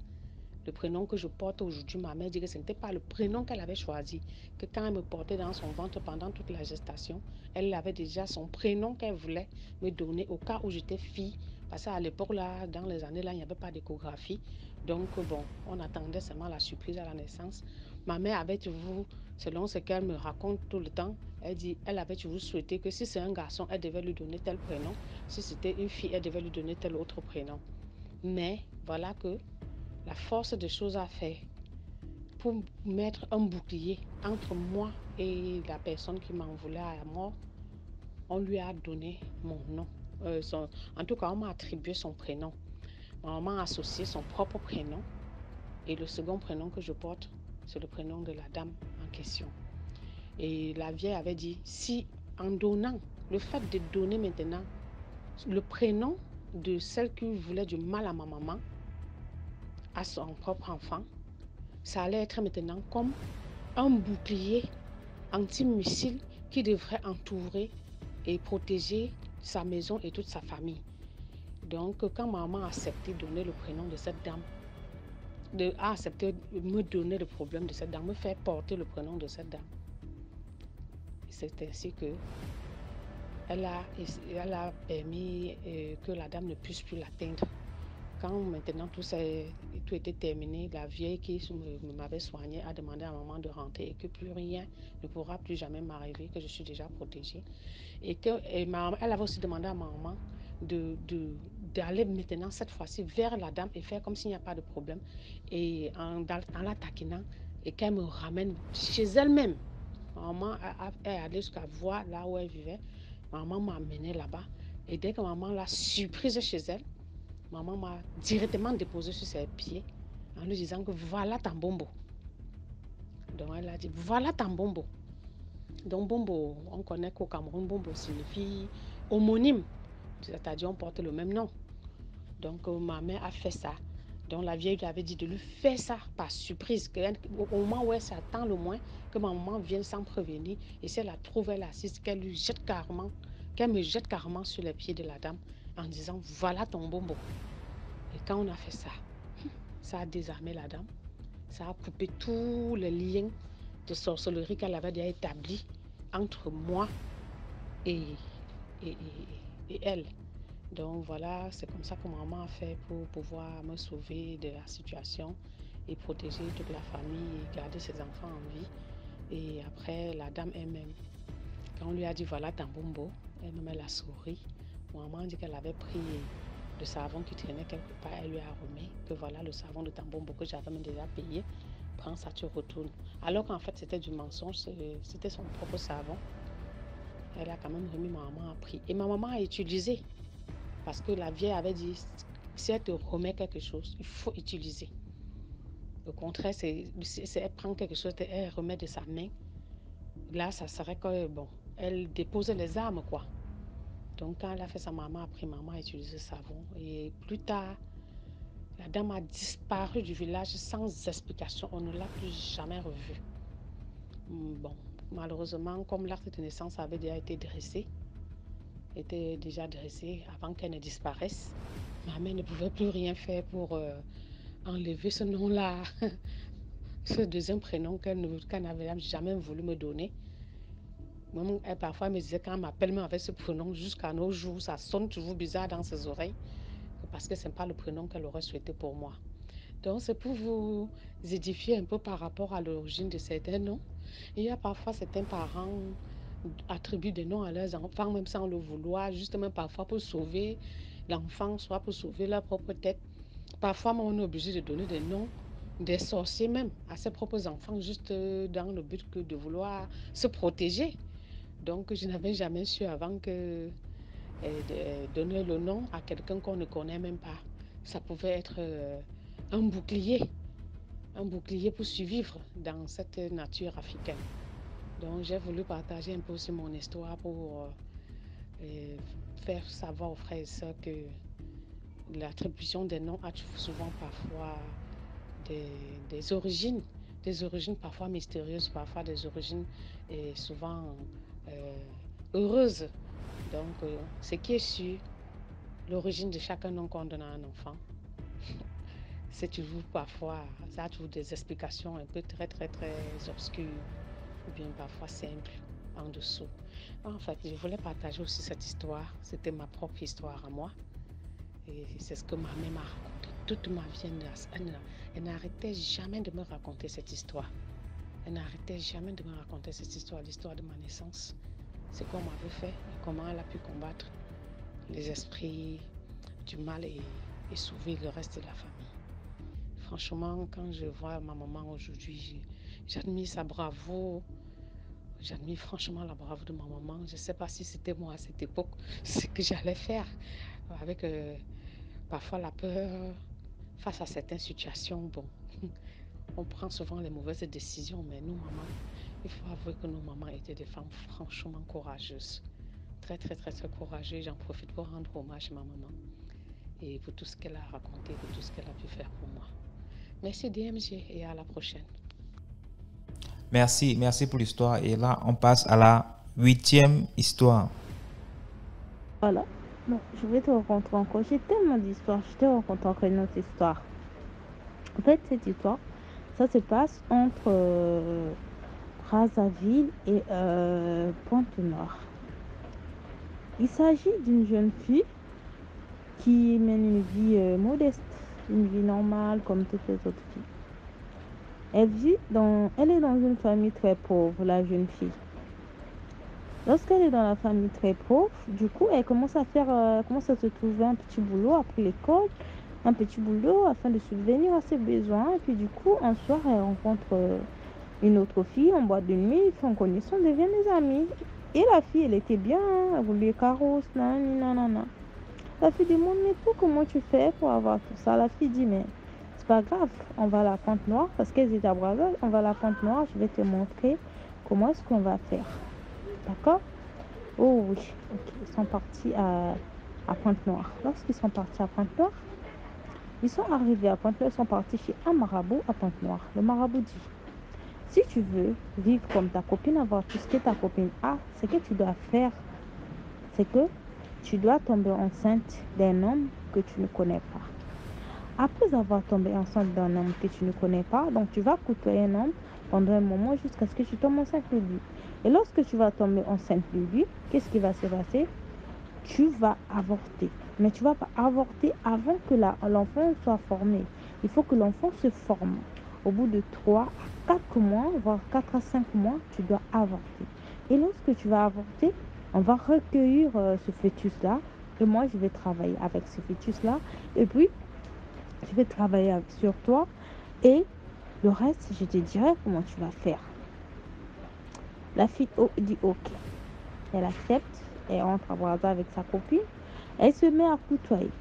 Le prénom que je porte aujourd'hui, ma mère dit que ce n'était pas le prénom qu'elle avait choisi. Que quand elle me portait dans son ventre pendant toute la gestation, elle avait déjà son prénom qu'elle voulait me donner au cas où j'étais fille. Parce qu'à l'époque, là, dans les années là, il n'y avait pas d'échographie. Donc, bon, on attendait seulement la surprise à la naissance. Ma mère avait toujours, selon ce qu'elle me raconte tout le temps, elle dit, elle avait toujours souhaité que si c'est un garçon, elle devait lui donner tel prénom. Si c'était une fille, elle devait lui donner tel autre prénom. Mais voilà que la force des choses à faire pour mettre un bouclier entre moi et la personne qui m'en voulait à mort, on lui a donné mon nom. En tout cas, on m'a attribué son prénom. Ma maman a associé son propre prénom et le second prénom que je porte, c'est le prénom de la dame en question. Et la vieille avait dit, si en donnant le fait de donner maintenant le prénom de celle qui voulait du mal à ma maman, à son propre enfant, ça allait être maintenant comme un bouclier anti-missile qui devrait entourer et protéger sa maison et toute sa famille. Donc, quand maman a accepté de donner le prénom de cette dame, a accepté de me donner le problème de cette dame, me faire porter le prénom de cette dame, c'est ainsi que elle a permis que la dame ne puisse plus l'atteindre. Quand maintenant tout était terminé, la vieille qui m'avait soignée a demandé à maman de rentrer et que plus rien ne pourra plus jamais m'arriver, que je suis déjà protégée. Et elle avait aussi demandé à maman d'aller maintenant cette fois-ci vers la dame et faire comme s'il n'y a pas de problème et en la taquinant et qu'elle me ramène chez elle-même. Maman est allée jusqu'à voir là où elle vivait. Maman m'a amenée là-bas et dès que maman l'a surprise chez elle, maman m'a directement déposé sur ses pieds en lui disant que voilà ton bombo. Donc elle a dit voilà ton bombo. Donc bombo, on connaît qu'au Cameroun, bombo signifie homonyme. C'est-à-dire on porte le même nom. Donc ma mère a fait ça. Donc la vieille lui avait dit de lui faire ça par surprise. Au moment où elle s'attend le moins, que ma maman vienne sans prévenir. Et si elle la trouve, elle assiste, qu'elle me jette carrément sur les pieds de la dame en disant voilà ton bombo. Et quand on a fait ça, ça a désarmé la dame. Ça a coupé tous les liens de sorcellerie qu'elle avait déjà établis entre moi et elle. Donc voilà, c'est comme ça que maman a fait pour pouvoir me sauver de la situation et protéger toute la famille et garder ses enfants en vie. Et après, la dame elle-même, quand on lui a dit voilà ton bombo, elle-même elle a souri. Maman dit qu'elle avait pris le savon qui traînait quelque part, elle lui a remis que voilà le savon de ton bombo que j'avais même déjà payé. Prends ça, tu retournes. Alors qu'en fait, c'était du mensonge, c'était son propre savon. Elle a quand même remis, ma maman a pris. Et ma maman a utilisé. Parce que la vieille avait dit, si elle te remet quelque chose, il faut utiliser. Au contraire, c'est elle prend quelque chose, elle remet de sa main. Là, ça serait que, bon, elle dépose les armes, quoi. Donc, quand elle a fait ça, maman a pris, maman a utilisé le savon. Et plus tard, la dame a disparu du village sans explication. On ne l'a plus jamais revue. Bon, malheureusement, comme l'acte de naissance avait déjà été dressé, avant qu'elle ne disparaisse, ma mère ne pouvait plus rien faire pour enlever ce nom-là, ce deuxième prénom qu'elle n'avait jamais voulu me donner. Même, elle parfois me disait, quand elle m'appelle même avec ce prénom, jusqu'à nos jours, ça sonne toujours bizarre dans ses oreilles, parce que ce n'est pas le prénom qu'elle aurait souhaité pour moi. Donc, c'est pour vous édifier un peu par rapport à l'origine de certains noms. Il y a parfois certains parents attribuent des noms à leurs enfants, même sans le vouloir, justement parfois pour sauver l'enfant, soit pour sauver leur propre tête. Parfois, on est obligé de donner des noms des sorciers même à ses propres enfants, juste dans le but de vouloir se protéger. Donc, je n'avais jamais su avant que donner le nom à quelqu'un qu'on ne connaît même pas. Ça pouvait être un bouclier pour survivre dans cette nature africaine. Donc, j'ai voulu partager un peu aussi mon histoire pour faire savoir aux frères et sœurs que l'attribution des noms a souvent parfois des origines parfois mystérieuses, parfois des origines souvent heureuses. Donc, ce qui est sûr, l'origine de chacun nom qu'on donne à un enfant, c'est toujours parfois, ça a toujours des explications un peu très, très, très obscures ou bien parfois simples en dessous. En fait, je voulais partager aussi cette histoire. C'était ma propre histoire à moi. Et c'est ce que ma mère m'a raconté. Toute ma vie, elle n'arrêtait jamais de me raconter cette histoire. Elle n'arrêtait jamais de me raconter cette histoire, l'histoire de ma naissance. Ce qu'on m'avait fait et comment elle a pu combattre les esprits du mal et sauver le reste de la famille. Franchement, quand je vois ma maman aujourd'hui, j'admire sa bravoure. J'admire franchement la bravoure de ma maman. Je ne sais pas si c'était moi à cette époque, ce que j'allais faire avec parfois la peur face à certaines situations. Bon, on prend souvent les mauvaises décisions, mais nous, maman, il faut avouer que nos mamans étaient des femmes franchement courageuses, très, très, très, très courageux. J'en profite pour rendre hommage à ma maman et pour tout ce qu'elle a raconté, pour tout ce qu'elle a pu faire pour moi. Merci DMG et à la prochaine. Merci, merci pour l'histoire. Et là, on passe à la 8e histoire. Voilà. Bon, je vais te raconter encore. J'ai tellement d'histoires. Je te raconte encore une autre histoire. En fait, cette histoire, ça se passe entre Brazzaville et Pointe-Noire. Il s'agit d'une jeune fille qui mène une vie modeste, une vie normale comme toutes les autres filles. Elle est dans une famille très pauvre, la jeune fille. Lorsqu'elle est dans la famille très pauvre, du coup, elle commence à se trouver un petit boulot après l'école, un petit boulot afin de subvenir à ses besoins. Et puis du coup, un soir, elle rencontre une autre fille en boîte de nuit, ils font connaissance, deviennent des amis. Et la fille, elle était bien, elle voulait carrosse, nanana. La fille demande, mais toi, comment tu fais pour avoir tout ça? La fille dit, mais c'est pas grave, on va à la Pointe-Noire, parce qu'elles étaient à Brazzaville, on va à la Pointe-Noire, je vais te montrer comment est-ce qu'on va faire. D'accord? Oh oui, ok, ils sont partis à Pointe-Noire. Lorsqu'ils sont partis à Pointe-Noire, ils sont arrivés à Pointe-Noire, ils sont partis chez un marabout à Pointe-Noire. Le marabout dit, si tu veux vivre comme ta copine, avoir tout ce que ta copine a, ce que tu dois faire, c'est que tu dois tomber enceinte d'un homme que tu ne connais pas. Après avoir tombé enceinte d'un homme que tu ne connais pas, donc tu vas côtoyer un homme pendant un moment jusqu'à ce que tu tombes enceinte de lui. Et lorsque tu vas tomber enceinte de lui, qu'est-ce qui va se passer? Tu vas avorter. Mais tu ne vas pas avorter avant que l'enfant soit formé. Il faut que l'enfant se forme. Au bout de 3 à 4 mois, voire 4 à 5 mois, tu dois avorter. Et lorsque tu vas avorter, on va recueillir ce fœtus-là. Et moi, je vais travailler avec ce fœtus-là. Et puis, je vais travailler sur toi. Et le reste, je te dirai comment tu vas faire. La fille dit OK. Elle accepte. Elle rentre à Brazza avec sa copine. Elle se met à côtoyer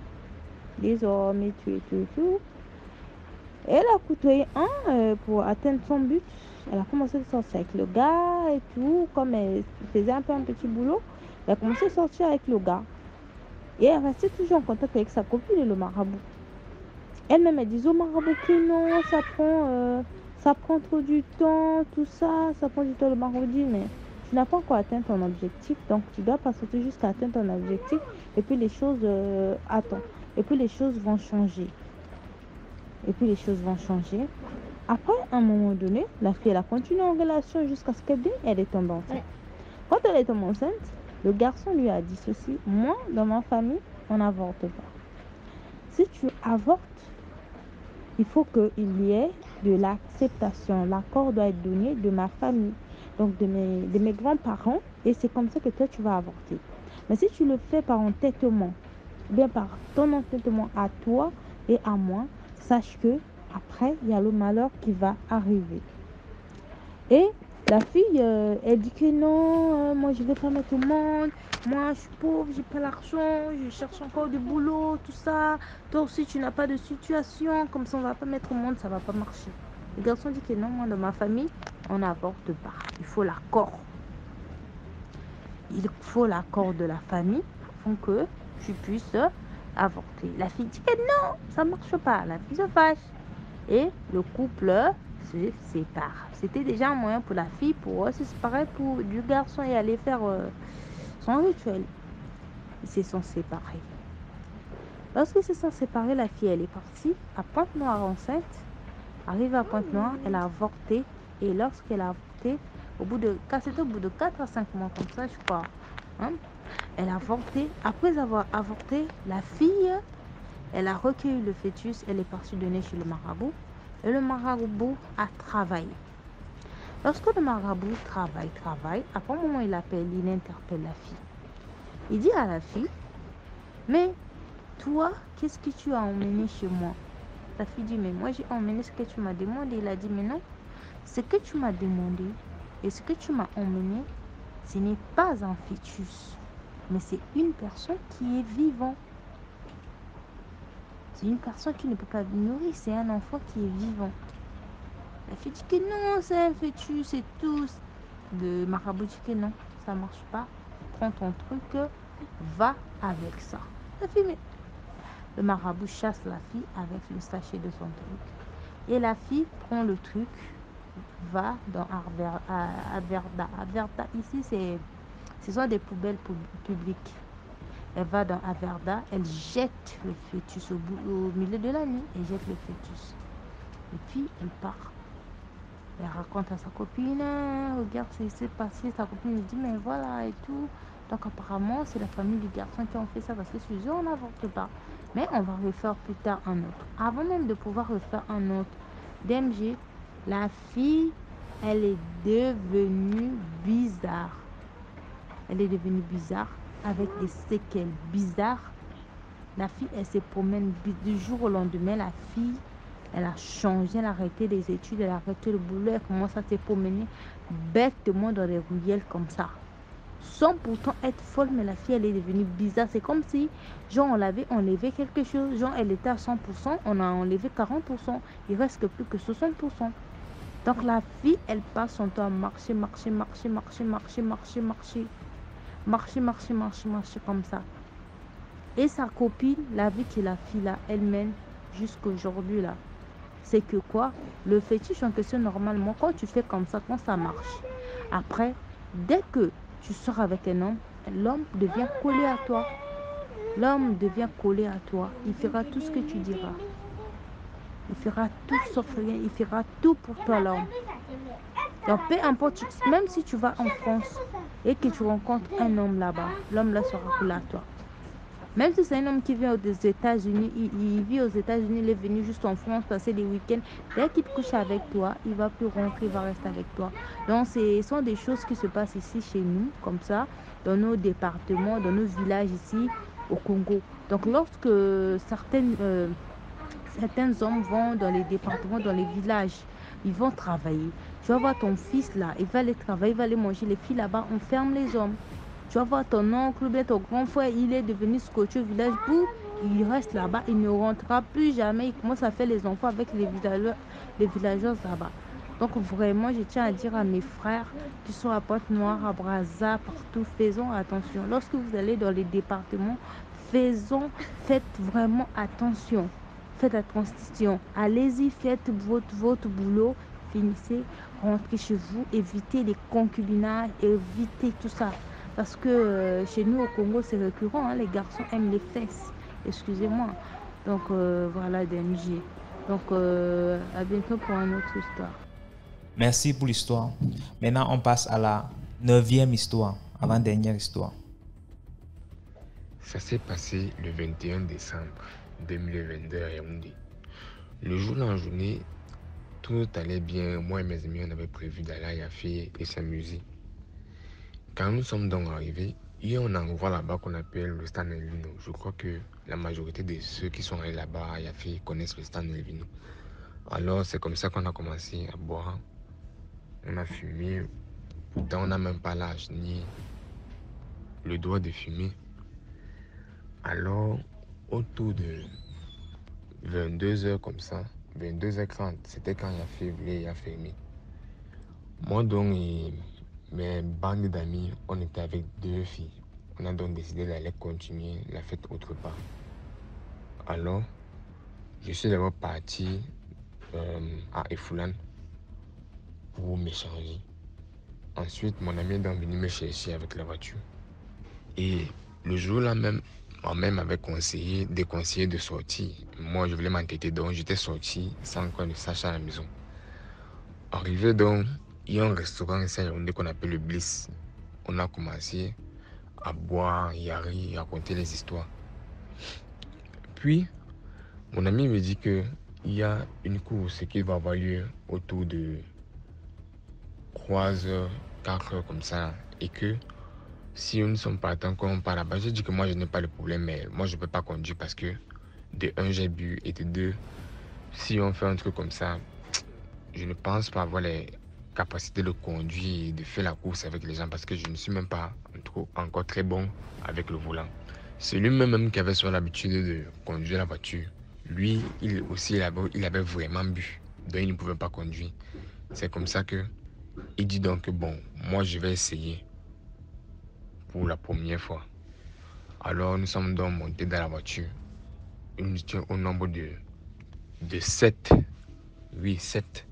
les hommes et tout. Elle a côtoyé un pour atteindre son but. Elle a commencé à sortir avec le gars et tout. Comme elle faisait un peu un petit boulot, elle a commencé à sortir avec le gars. Et elle restait toujours en contact avec sa copine et le marabout. Elle-même, elle disait au marabout que non, ça prend trop du temps, tout ça, ça prend du temps. Le marabout dit, mais tu n'as pas encore atteint ton objectif, donc tu dois patienter jusqu'à atteindre ton objectif. Et puis les choses, attends, et puis les choses vont changer. Après, à un moment donné, la fille, elle a continué en relation jusqu'à ce qu'elle est tombée enceinte. Quand elle est tombée enceinte, le garçon lui a dit ceci, moi, dans ma famille, on n'avorte pas. Si tu avortes, il faut qu'il y ait de l'acceptation. L'accord doit être donné de ma famille, donc de mes grands-parents, et c'est comme ça que toi, tu vas avorter. Mais si tu le fais par entêtement, ou bien par ton entêtement à toi et à moi, sache que après, il y a le malheur qui va arriver. Et la fille, elle dit que non, moi je vais pas mettre au monde, moi je suis pauvre, j'ai pas l'argent, je cherche encore du boulot, tout ça. Toi aussi tu n'as pas de situation, comme ça on va pas mettre au monde, ça va pas marcher. Le garçon dit que non, moi dans ma famille, on n'avorte pas. Il faut l'accord. Il faut l'accord de la famille pour que tu puisses avorter. La fille dit que non, ça marche pas. La fille se fâche. Et le couple se sépare. C'était déjà un moyen pour la fille pour se séparer du garçon et aller faire son rituel. Ils se sont séparés. Lorsqu'ils se sont séparés, la fille, elle est partie à Pointe-Noire enceinte. Arrivée à Pointe-Noire, elle a avorté. Et lorsqu'elle a avorté, c'était au bout de 4 à 5 mois comme ça, je crois. Hein? Elle a avorté. Après avoir avorté, la fille, elle a recueilli le fœtus. Elle est partie donner chez le marabout. Et le marabout a travaillé. Lorsque le marabout travaille, après un moment, il interpelle la fille. Il dit à la fille, mais toi, qu'est-ce que tu as emmené chez moi? La fille dit, mais moi j'ai emmené ce que tu m'as demandé. Il a dit, mais non, ce que tu m'as demandé et ce que tu m'as emmené, ce n'est pas un fœtus, mais c'est une personne qui est vivante. C'est une personne qui ne peut pas nourrir, c'est un enfant qui est vivant. La fille dit que non, c'est un fœtus, c'est tout. Le marabout dit que non, ça ne marche pas. prends ton truc, va avec ça. La fille, mais le marabout chasse la fille avec le sachet de son truc. Et la fille prend le truc, va dans Averda. Averda, ici, ce sont des poubelles publiques. Elle va dans Averda, elle jette le fœtus au milieu de la nuit. Elle jette le fœtus. Et puis, elle part. Elle raconte à sa copine, regarde ce qui s'est passé. Sa copine lui dit, mais voilà et tout. Donc apparemment, c'est la famille du garçon qui ont fait ça parce que chez eux, on n'avorte pas. Mais on va refaire plus tard un autre. Avant même de pouvoir refaire un autre DMG, la fille, elle est devenue bizarre. Elle est devenue bizarre avec des séquelles bizarres. La fille, elle se promène du jour au lendemain. La fille, elle a changé, elle a arrêté les études, elle a arrêté le boulot, elle commence à se promener bêtement dans les ruelles comme ça. Sans pourtant être folle, mais la fille, elle est devenue bizarre. C'est comme si, genre, on l'avait enlevé quelque chose. Genre, elle était à 100%, on a enlevé 40%. Il reste que plus que 60%. Donc, la fille, elle passe son temps à marcher comme ça. Et sa copine, la vie que la fille, là, elle mène jusqu'aujourd'hui, là. C'est que quoi? Le fétiche en question, normalement, quand tu fais comme ça, quand ça marche, après, dès que tu sors avec un homme, l'homme devient collé à toi. L'homme devient collé à toi. Il fera tout ce que tu diras. Il fera tout sauf rien. Il fera tout pour toi, l'homme. Donc, peu importe, même si tu vas en France et que tu rencontres un homme là-bas, l'homme là sera collé à toi. Même si c'est un homme qui vient aux États-Unis, il vit aux États-Unis, il est venu juste en France passer des week-ends. Dès qu'il couche avec toi, il ne va plus rentrer, il va rester avec toi. Donc, ce sont des choses qui se passent ici chez nous, comme ça, dans nos départements, dans nos villages ici au Congo. Donc, lorsque certains hommes vont dans les départements, dans les villages, ils vont travailler. Tu vas voir ton fils là, il va aller travailler, il va aller manger. Les filles là-bas, on ferme les hommes. Tu vas voir ton oncle, bien ton grand frère, il est devenu scotché au village. Il reste là-bas, il ne rentrera plus jamais. Il commence à faire les enfants avec les villageois là-bas. Donc vraiment, je tiens à dire à mes frères qui sont à Pointe-Noire, à Brazza, partout, faisons attention. Lorsque vous allez dans les départements, faites vraiment attention. Faites attention. Allez-y, faites votre boulot. Finissez, rentrez chez vous. Évitez les concubinages, évitez tout ça. Parce que chez nous au Congo, c'est récurrent, hein, les garçons aiment les fesses. Excusez-moi. Donc voilà, DMG. Donc à bientôt pour une autre histoire. Merci pour l'histoire. Maintenant, on passe à la 9e histoire, avant-dernière histoire. Ça s'est passé le 21 décembre 2022 à Yaoundé. Le jour de la journée, tout allait bien. Moi et mes amis, on avait prévu d'aller à Yafé et s'amuser. Quand nous sommes donc arrivés, il y a un endroit là-bas qu'on appelle le Stand Elvino. Je crois que la majorité de ceux qui sont allés là-bas à Yafé connaissent le Stand Elvino. Alors c'est comme ça qu'on a commencé à boire. On a fumé. Pourtant on n'a même pas l'âge ni le droit de fumer. Alors autour de 22h comme ça, 22h30, c'était quand Yafé voulait fermer. Moi donc et mes bandes d'amis, on était avec 2 filles. On a donc décidé d'aller continuer la fête autre part. Alors, je suis d'abord parti à Efoulan pour m'échanger. Ensuite, mon ami est donc venu me chercher avec la voiture. Et le jour-là même, moi-même avait déconseillé de sortir. Moi, je voulais m'entêter, donc j'étais sorti sans qu'on ne sache à la maison. Arrivé donc, il y a un restaurant ici à Yaoundé qu'on appelle le Bliss. On a commencé à boire, y raconter les histoires. Puis, mon ami me dit qu'il y a une course qui va avoir lieu autour de 3h, 4h comme ça. Et que si nous ne sommes pas tant qu'on part là-bas, j'ai dit que moi je n'ai pas le problème, mais moi je ne peux pas conduire parce que de 1 j'ai bu et de 2, si on fait un truc comme ça, je ne pense pas avoir les capacités de conduire et de faire la course avec les gens parce que je ne suis même pas encore très bon avec le volant. C'est lui-même qui avait sur l'habitude de conduire la voiture. Lui, il avait vraiment bu, donc il ne pouvait pas conduire. C'est comme ça que il dit donc que bon, moi je vais essayer. pour la première fois. Alors nous sommes donc montés dans la voiture. Nous étions au nombre de 7. Oui, 7.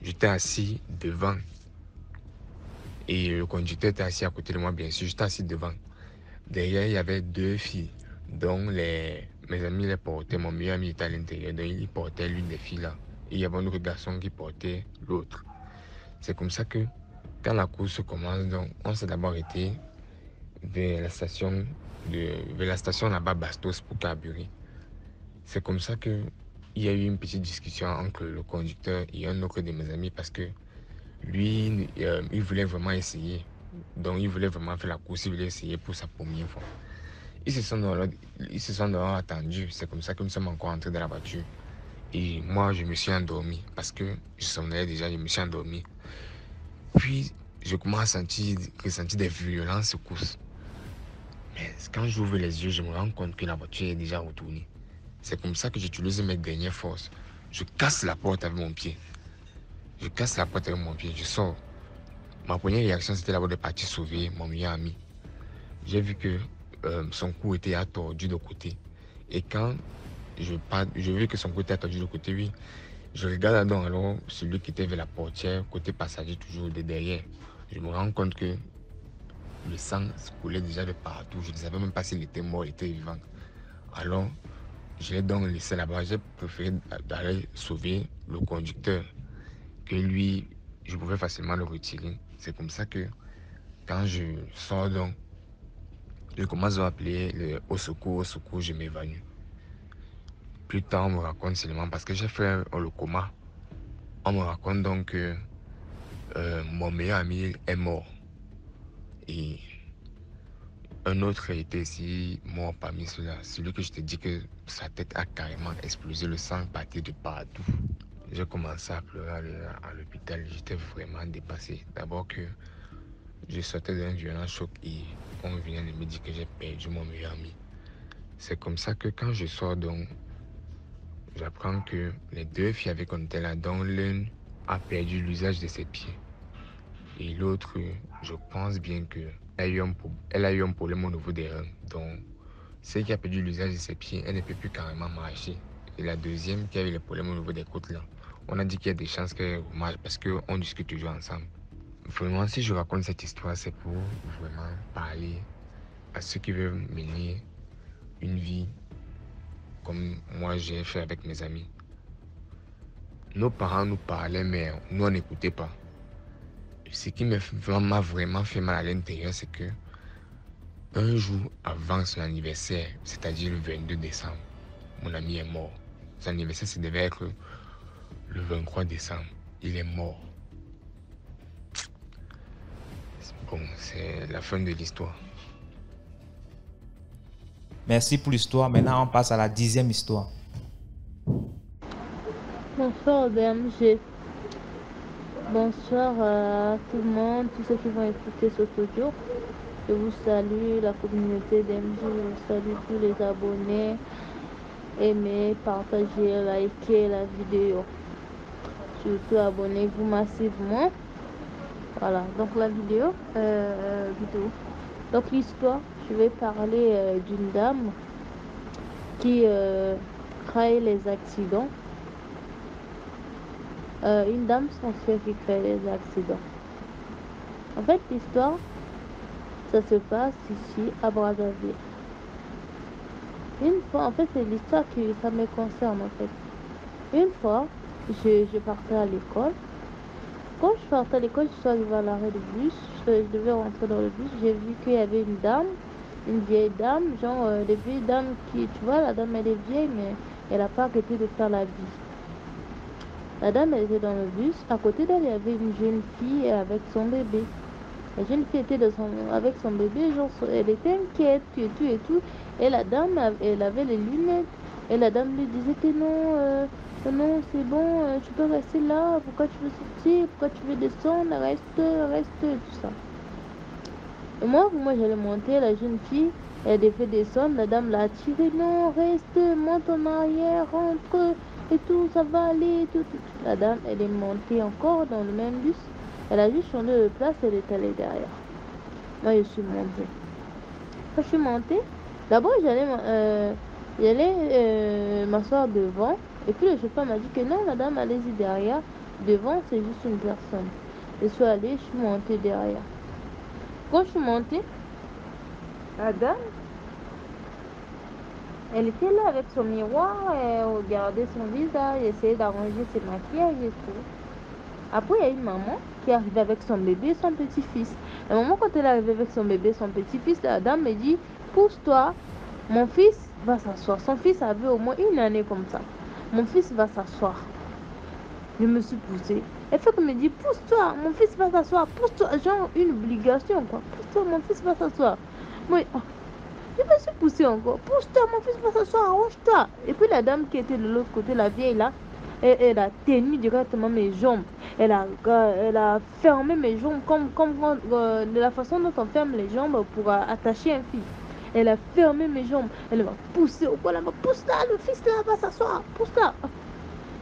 J'étais assis devant. Et le conducteur était assis à côté de moi, bien sûr. J'étais assis devant. Derrière, il y avait 2 filles, dont mes amis les portaient. Mon meilleur ami était à l'intérieur, donc il portait l'une des filles là. Et il y avait un autre garçon qui portait l'autre. C'est comme ça que, quand la course commence, donc, on s'est d'abord arrêté vers la station là-bas, Bastos, pour carburer. C'est comme ça qu'il y a eu une petite discussion entre le conducteur et un autre de mes amis parce que lui, il voulait vraiment essayer. Donc, il voulait vraiment faire la course, il voulait essayer pour sa première fois. Ils se sont dehors attendus. C'est comme ça que nous sommes encore entrés dans la voiture. Et moi, je me suis endormi parce que je somnolais déjà, je me suis endormi. Puis, je commence à ressentir des violences secousses. Mais quand j'ouvre les yeux, je me rends compte que la voiture est déjà retournée. C'est comme ça que j'utilise mes dernières forces. Je casse la porte avec mon pied. Je sors. Ma première réaction, c'était d'abord de partir sauver mon meilleur ami. J'ai vu que son cou était tordu de côté. Et quand je vis que son cou était tordu de côté, oui, je regarde alors celui qui était vers la portière, côté passager, toujours de derrière. Je me rends compte que le sang coulait déjà de partout. Je ne savais même pas s'il était mort, il était vivant. Alors, je l'ai donc laissé là-bas. J'ai préféré d'aller sauver le conducteur, que lui, je pouvais facilement le retirer. C'est comme ça que, quand je sors donc, je commence à appeler au secours, je m'évanouis. Plus tard, on me raconte seulement, parce que j'ai fait le coma, on me raconte donc que mon meilleur ami est mort. Et un autre était ici mort parmi ceux-là. Celui que je te dis que sa tête a carrément explosé, le sang partait de partout. J'ai commencé à pleurer à l'hôpital. J'étais vraiment dépassé. D'abord que je sortais d'un violent choc et on vient de me dire que j'ai perdu mon meilleur ami. C'est comme ça que quand je sors donc, j'apprends que les 2 filles avec on était là, dont l'une a perdu l'usage de ses pieds. Et l'autre, je pense bien qu'elle a eu un problème au niveau des reins. Donc, celle qui a perdu l'usage de ses pieds, elle ne peut plus carrément marcher. Et la deuxième qui a eu les problèmes au niveau des côtes là, on a dit qu'il y a des chances qu'elle marche parce qu'on discute toujours ensemble. Vraiment, si je raconte cette histoire, c'est pour vraiment parler à ceux qui veulent mener une vie comme moi j'ai fait avec mes amis. Nos parents nous parlaient, mais nous on n'écoutait pas. Ce qui m'a vraiment fait mal à l'intérieur, c'est que un jour avant son anniversaire, c'est-à-dire le 22 décembre, mon ami est mort. Son anniversaire, ça devait être le 23 décembre. Il est mort. Bon, c'est la fin de l'histoire. Merci pour l'histoire. Maintenant, on passe à la 10e histoire. Bonsoir DMG. Bonsoir à tout le monde, tous ceux qui vont écouter cet audio. Je vous salue, la communauté DMG, je vous salue tous les abonnés. Aimez, partagez, likez la vidéo. Surtout abonnez-vous massivement. Voilà, donc la vidéo. Donc l'histoire, je vais parler d'une dame qui crée les accidents. Une dame sensuelle qui crée les accidents. En fait, l'histoire, ça se passe ici à Brazzaville. Une fois, en fait, c'est l'histoire qui ça me concerne en fait. Une fois, je partais à l'école. Quand je partais à l'école, je suis arrivée à l'arrêt de bus. Je devais rentrer dans le bus. J'ai vu qu'il y avait une dame, une vieille dame, genre des vieilles dames qui, tu vois, la dame elle est vieille, mais elle n'a pas arrêté de faire la vie. La dame elle était dans le bus. À côté d'elle, il y avait une jeune fille avec son bébé. La jeune fille était avec son bébé, genre elle était inquiète et tout. Et la dame, elle avait les lunettes. Et la dame lui disait que non, non, c'est bon, tu peux rester là. Pourquoi tu veux sortir? Pourquoi tu veux descendre? Reste, tout ça. Et moi j'allais monter. La jeune fille, elle a fait descendre. La dame l'a attiré. Non, reste, monte en arrière, rentre et tout, ça va aller. Tout. La dame, elle est montée encore dans le même bus. Elle a juste changé de place, elle est allée derrière. Moi, je suis montée. Quand je suis montée, d'abord, j'allais m'asseoir devant. Et puis, le chauffeur m'a dit que non, madame, allez-y derrière. Devant, c'est juste une personne. Je suis allée, je suis montée derrière. Quand je suis montée, la dame, elle était là avec son miroir, elle regardait son visage, essayait d'arranger ses maquillages et tout. Après, il y a une maman qui est arrivée avec son bébé et son petit-fils. La maman, quand elle est arrivée avec son bébé et son petit-fils, la dame me dit, pousse-toi, mon fils va s'asseoir. Son fils avait au moins une année comme ça. Mon fils va s'asseoir. Je me suis poussée. Elle fait qu'elle me dit, pousse-toi, mon fils va s'asseoir, pousse-toi. Genre une obligation, quoi. Pousse-toi, mon fils va s'asseoir. Moi, je me suis poussée encore. Pousse-toi, mon fils va s'asseoir, arrange-toi. Et puis la dame qui était de l'autre côté, la vieille là, elle a tenu directement mes jambes. Elle a fermé mes jambes comme de la façon dont on ferme les jambes pour attacher un fil. Elle a fermé mes jambes. Elle m'a poussé au col. Elle m'a poussé là, le fils là va s'asseoir. Pousse-là.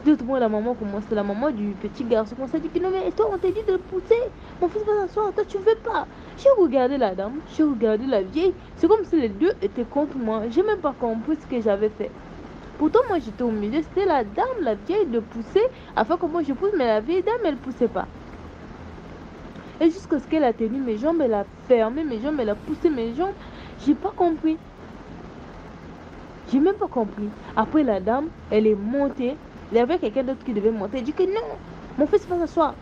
D'autres la maman commence, la maman du petit garçon commence à dire que non mais toi on t'a dit de le pousser. Mon fils va s'asseoir, toi tu veux pas. J'ai regardé la dame, j'ai regardé la vieille. C'est comme si les deux étaient contre moi. J'ai même pas compris ce que j'avais fait. Pourtant moi j'étais au milieu, c'était la dame, la vieille de pousser. Afin que moi je pousse, mais la vieille dame elle poussait pas. Et jusqu'à ce qu'elle a tenu mes jambes, elle a fermé mes jambes, elle a poussé mes jambes. J'ai pas compris. J'ai même pas compris. Après la dame, elle est montée. Il y avait quelqu'un d'autre qui devait monter. Elle dit que non, mon fils va s'asseoir.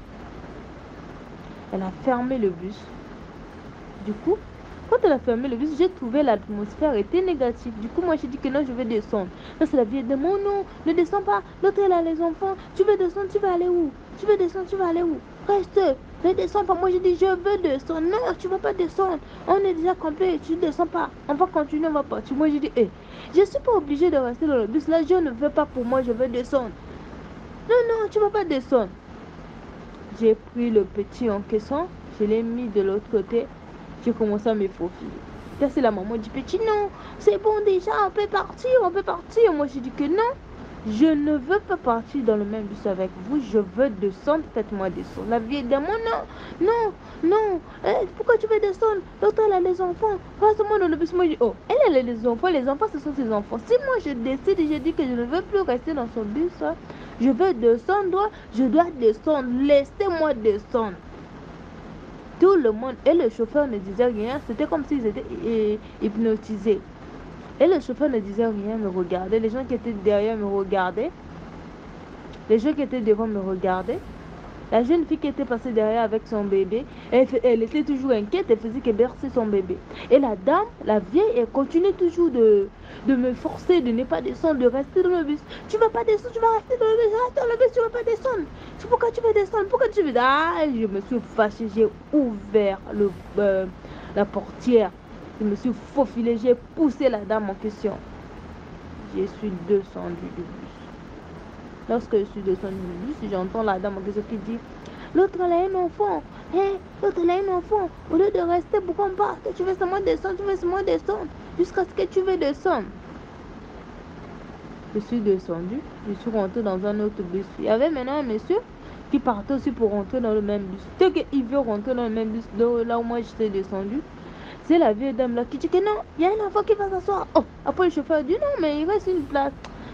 Elle a fermé le bus. Du coup, quand elle a fermé le bus, j'ai trouvé l'atmosphère était négative. Du coup, moi j'ai dit que non, je vais descendre. Là, c'est la vieille de mon non, ne descends pas. L'autre, elle a les enfants. Tu veux descendre, tu vas aller où? Tu veux descendre, tu vas aller où? Reste, ne descends pas. Moi j'ai dit, je veux descendre. Non, tu ne vas pas descendre. On est déjà complet, tu ne descends pas. On va continuer, on va partir. Moi j'ai dit, je ne suis pas obligée de rester dans le bus. Là, je ne veux pas pour moi, je veux descendre. Non, non, tu ne vas pas descendre. J'ai pris le petit en caisson, je l'ai mis de l'autre côté. J'ai commencé à me faufiler. Là, c'est la maman du petit, non, c'est bon déjà, on peut partir, on peut partir. Moi, j'ai dit que non, je ne veux pas partir dans le même bus avec vous, je veux descendre, faites-moi descendre. La vieille dame, non, non, non, pourquoi tu veux descendre? L'autre, elle a les enfants, reste-moi dans le bus. Moi, je dis, oh, elle a les enfants, ce sont ses enfants. Si moi, je décide et je dis que je ne veux plus rester dans son bus, je veux descendre, je dois descendre, laissez-moi descendre. Tout le monde, et le chauffeur ne disait rien, c'était comme s'ils étaient hypnotisés. Et le chauffeur ne disait rien, me regardait. Les gens qui étaient derrière me regardaient. Les gens qui étaient devant me regardaient. La jeune fille qui était passée derrière avec son bébé, elle était toujours inquiète, elle faisait que bercer son bébé. Et la dame, la vieille, elle continuait toujours de me forcer de ne pas descendre, de rester dans le bus. Tu ne vas pas descendre, tu vas rester dans le bus, reste dans le bus, tu ne vas pas descendre. Pourquoi tu veux descendre? Pourquoi tu veux... Ah, je me suis fâchée, j'ai ouvert la portière. Je me suis faufilée, j'ai poussé la dame en question. Je suis descendue du bus. Lorsque je suis descendue du bus, j'entends la dame en question qui dit l'autre elle a un enfant. L'autre elle a un enfant. Au lieu de rester, pourquoi on part? Tu veux seulement descendre, tu veux seulement descendre. Jusqu'à ce que tu veux descendre. Je suis descendue, je suis rentrée dans un autre bus. Il y avait maintenant un monsieur qui partait aussi pour rentrer dans le même bus. Dès qu'il veut rentrer dans le même bus, là où moi j'étais descendue, c'est la vieille dame là qui dit que non, il y a un enfant qui va s'asseoir. Oh, après le chauffeur dit non, mais il reste une place.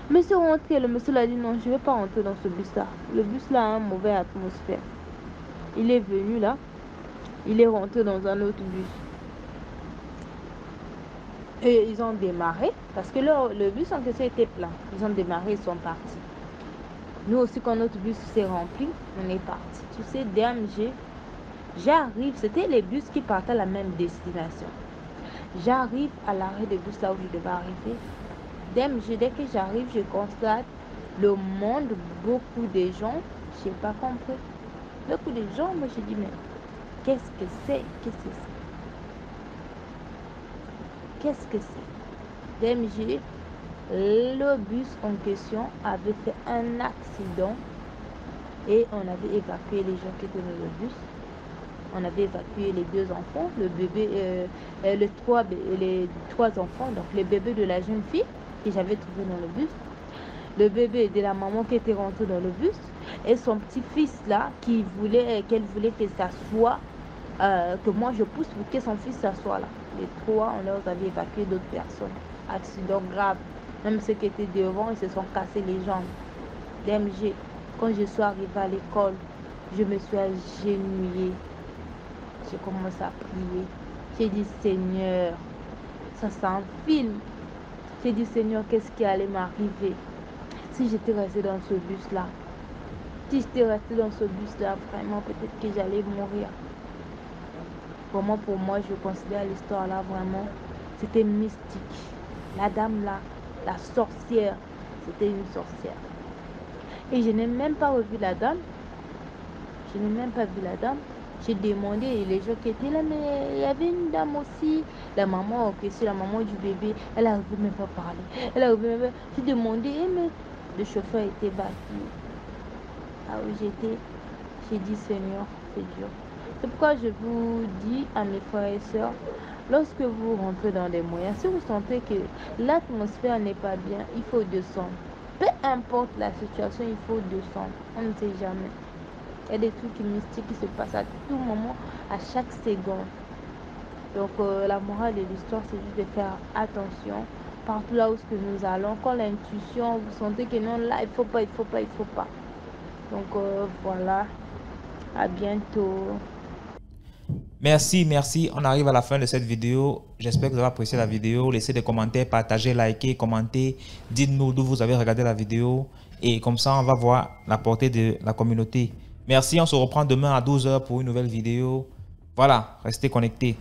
Monsieur rentré, le monsieur l'a dit non, je ne vais pas rentrer dans ce bus là. Le bus là a une mauvaise atmosphère. Il est venu là, il est rentré dans un autre bus. Et ils ont démarré, parce que le bus en question était plein. Ils ont démarré, ils sont partis. Nous aussi, quand notre bus s'est rempli, on est parti. Tu sais, DMG, j'arrive, c'était les bus qui partaient à la même destination. J'arrive à l'arrêt de bus là où je devais arriver. DMG, dès que j'arrive, je constate le monde, beaucoup de gens, je n'ai pas compris. Beaucoup de gens, moi je dis, mais qu'est-ce que c'est? Qu'est-ce que c'est? Qu'est-ce que c'est? DMG, le bus en question avait fait un accident et on avait évacué les gens qui étaient dans le bus. On avait évacué les deux enfants, le bébé, les trois enfants, donc le bébé de la jeune fille que j'avais trouvé dans le bus, le bébé de la maman qui était rentrée dans le bus et son petit-fils là qu'elle voulait que ça soit que moi je pousse pour que son fils s'assoie là. Les trois, on leur avait évacué d'autres personnes. Accident grave. Même ceux qui étaient devant, ils se sont cassés les jambes. DMG. Quand je suis arrivée à l'école, je me suis agenouillée. J'ai commencé à prier. J'ai dit, Seigneur, ça c'est un film. J'ai dit, Seigneur, qu'est-ce qui allait m'arriver si j'étais restée dans ce bus-là? Si j'étais restée dans ce bus-là, vraiment, peut-être que j'allais mourir. Vraiment, pour moi, je considère l'histoire-là vraiment, c'était mystique. La dame-là, la sorcière, c'était une sorcière. Et je n'ai même pas revu la dame. Je n'ai même pas vu la dame. J'ai demandé, et les gens qui étaient là, mais il y avait une dame aussi. La maman, ok, c'est la maman du bébé. Elle n'arrivait même pas à parler. Elle n'arrivait même pas. J'ai demandé, mais le chauffeur était battu. Ah oui, j'étais. J'ai dit, Seigneur, c'est dur. C'est pourquoi je vous dis à mes frères et sœurs, lorsque vous rentrez dans des moyens, si vous sentez que l'atmosphère n'est pas bien, il faut descendre. Peu importe la situation, il faut descendre. On ne sait jamais. Il y a des trucs mystiques qui se passent à tout moment, à chaque seconde. Donc la morale de l'histoire, c'est juste de faire attention partout là où nous allons. Quand l'intuition, vous sentez que non, là, il faut pas, il faut pas, il faut pas. Donc voilà, à bientôt. Merci. On arrive à la fin de cette vidéo. J'espère que vous avez apprécié la vidéo. Laissez des commentaires, partagez, likez, commentez. Dites-nous d'où vous avez regardé la vidéo. Et comme ça, on va voir la portée de la communauté. Merci, on se reprend demain à 12 h pour une nouvelle vidéo. Voilà, restez connectés.